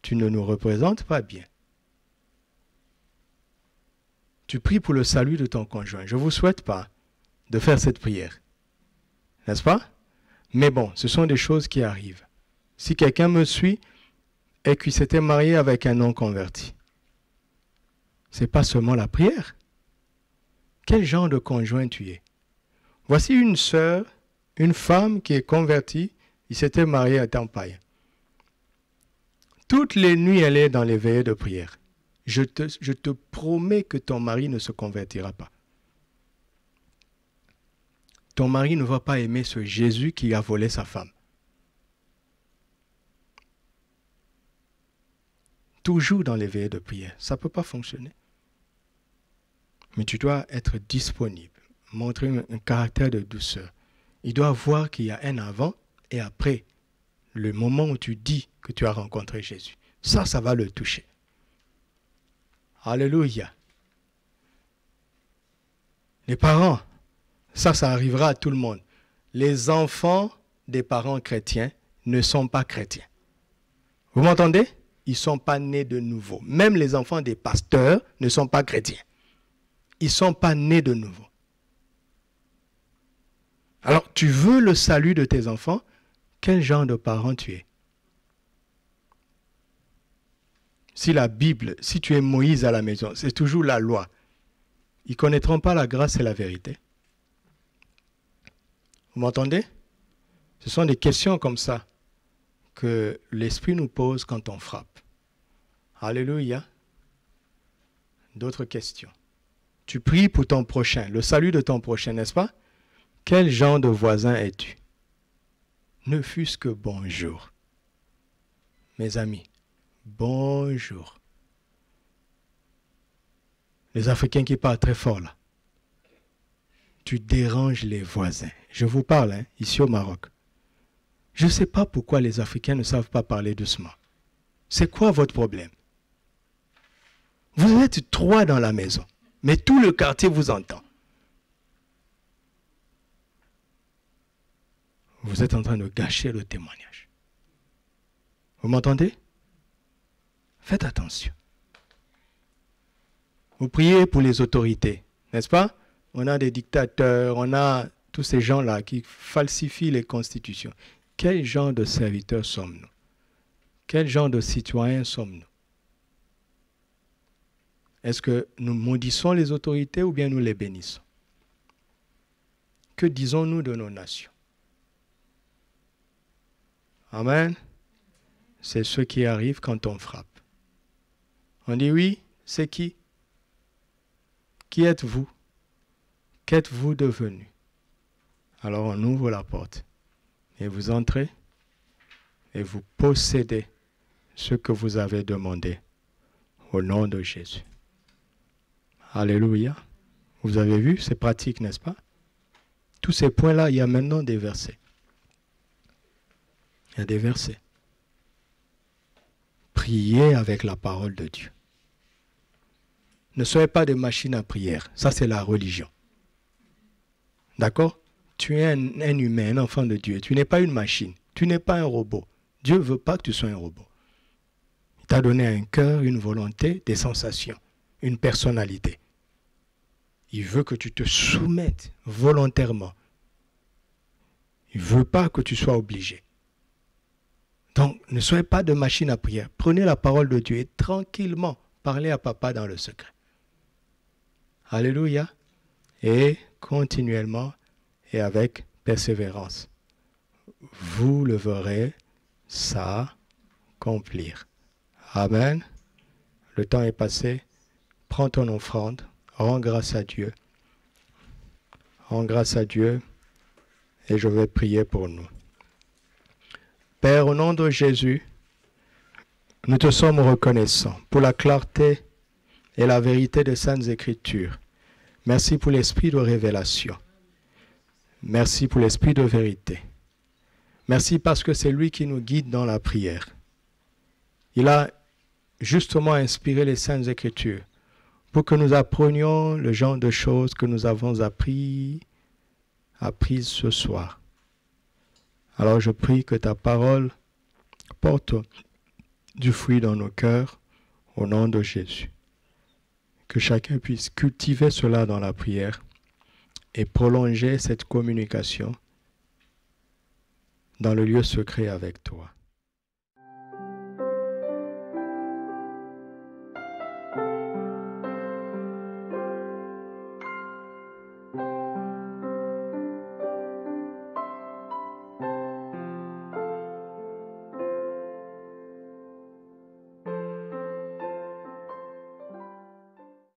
Tu ne nous représentes pas bien. Tu pries pour le salut de ton conjoint. Je ne vous souhaite pas de faire cette prière. N'est-ce pas? Mais bon, ce sont des choses qui arrivent. Si quelqu'un me suit et qu'il s'était marié avec un non-converti, ce n'est pas seulement la prière. Quel genre de conjoint tu es? Voici une sœur, une femme qui est convertie, il s'était marié à un païen. Toutes les nuits, elle est dans les veillées de prière. Je te promets que ton mari ne se convertira pas. Ton mari ne va pas aimer ce Jésus qui a volé sa femme. Toujours dans les veillées de prière. Ça ne peut pas fonctionner. Mais tu dois être disponible, montrer un caractère de douceur. Il doit voir qu'il y a un avant et après, le moment où tu dis que tu as rencontré Jésus. Ça va le toucher. Alléluia. Les parents, ça arrivera à tout le monde. Les enfants des parents chrétiens ne sont pas chrétiens. Vous m'entendez? Ils ne sont pas nés de nouveau. Même les enfants des pasteurs ne sont pas chrétiens. Ils ne sont pas nés de nouveau. Alors, tu veux le salut de tes enfants? Quel genre de parent tu es? Si la Bible, si tu es Moïse à la maison, c'est toujours la loi. Ils ne connaîtront pas la grâce et la vérité. Vous m'entendez? Ce sont des questions comme ça que l'Esprit nous pose quand on frappe. Alléluia. D'autres questions. Tu pries pour ton prochain, le salut de ton prochain, n'est-ce pas? Quel genre de voisin es-tu? Ne fût-ce que bonjour. Mes amis, bonjour. Les Africains qui parlent très fort là. Tu déranges les voisins. Je vous parle, ici au Maroc. Je ne sais pas pourquoi les Africains ne savent pas parler doucement. C'est quoi votre problème? Vous êtes 3 dans la maison, mais tout le quartier vous entend. Vous êtes en train de gâcher le témoignage. Vous m'entendez? Faites attention. Vous priez pour les autorités, n'est-ce pas? On a des dictateurs, on a tous ces gens-là qui falsifient les constitutions. Quel genre de serviteurs sommes-nous? Quel genre de citoyens sommes-nous? Est-ce que nous maudissons les autorités ou bien nous les bénissons? Que disons-nous de nos nations? Amen. C'est ce qui arrive quand on frappe. On dit oui, c'est qui? Qui êtes-vous? Qu'êtes-vous devenu? Alors on ouvre la porte et vous entrez et vous possédez ce que vous avez demandé au nom de Jésus. Alléluia. Vous avez vu, c'est pratique, n'est-ce pas? Tous ces points-là, il y a maintenant des versets. Il y a des versets. Priez avec la parole de Dieu. Ne soyez pas des machines à prière. Ça, c'est la religion. D'accord? Tu es un humain, un enfant de Dieu. Tu n'es pas une machine. Tu n'es pas un robot. Dieu ne veut pas que tu sois un robot. Il t'a donné un cœur, une volonté, des sensations, une personnalité. Il veut que tu te soumettes volontairement. Il ne veut pas que tu sois obligé. Donc, ne soyez pas de machine à prière. Prenez la parole de Dieu et tranquillement parlez à papa dans le secret. Alléluia. Et continuellement et avec persévérance. Vous le verrez s'accomplir. Amen. Le temps est passé. Prends ton offrande. Rends grâce à Dieu. Rends grâce à Dieu. Et je vais prier pour nous. Père, au nom de Jésus, nous te sommes reconnaissants pour la clarté et la vérité des Saintes Écritures. Merci pour l'esprit de révélation. Merci pour l'esprit de vérité. Merci parce que c'est lui qui nous guide dans la prière. Il a justement inspiré les Saintes Écritures pour que nous apprenions le genre de choses que nous avons apprises ce soir. Alors je prie que ta parole porte du fruit dans nos cœurs au nom de Jésus. Que chacun puisse cultiver cela dans la prière et prolonger cette communication dans le lieu secret avec toi.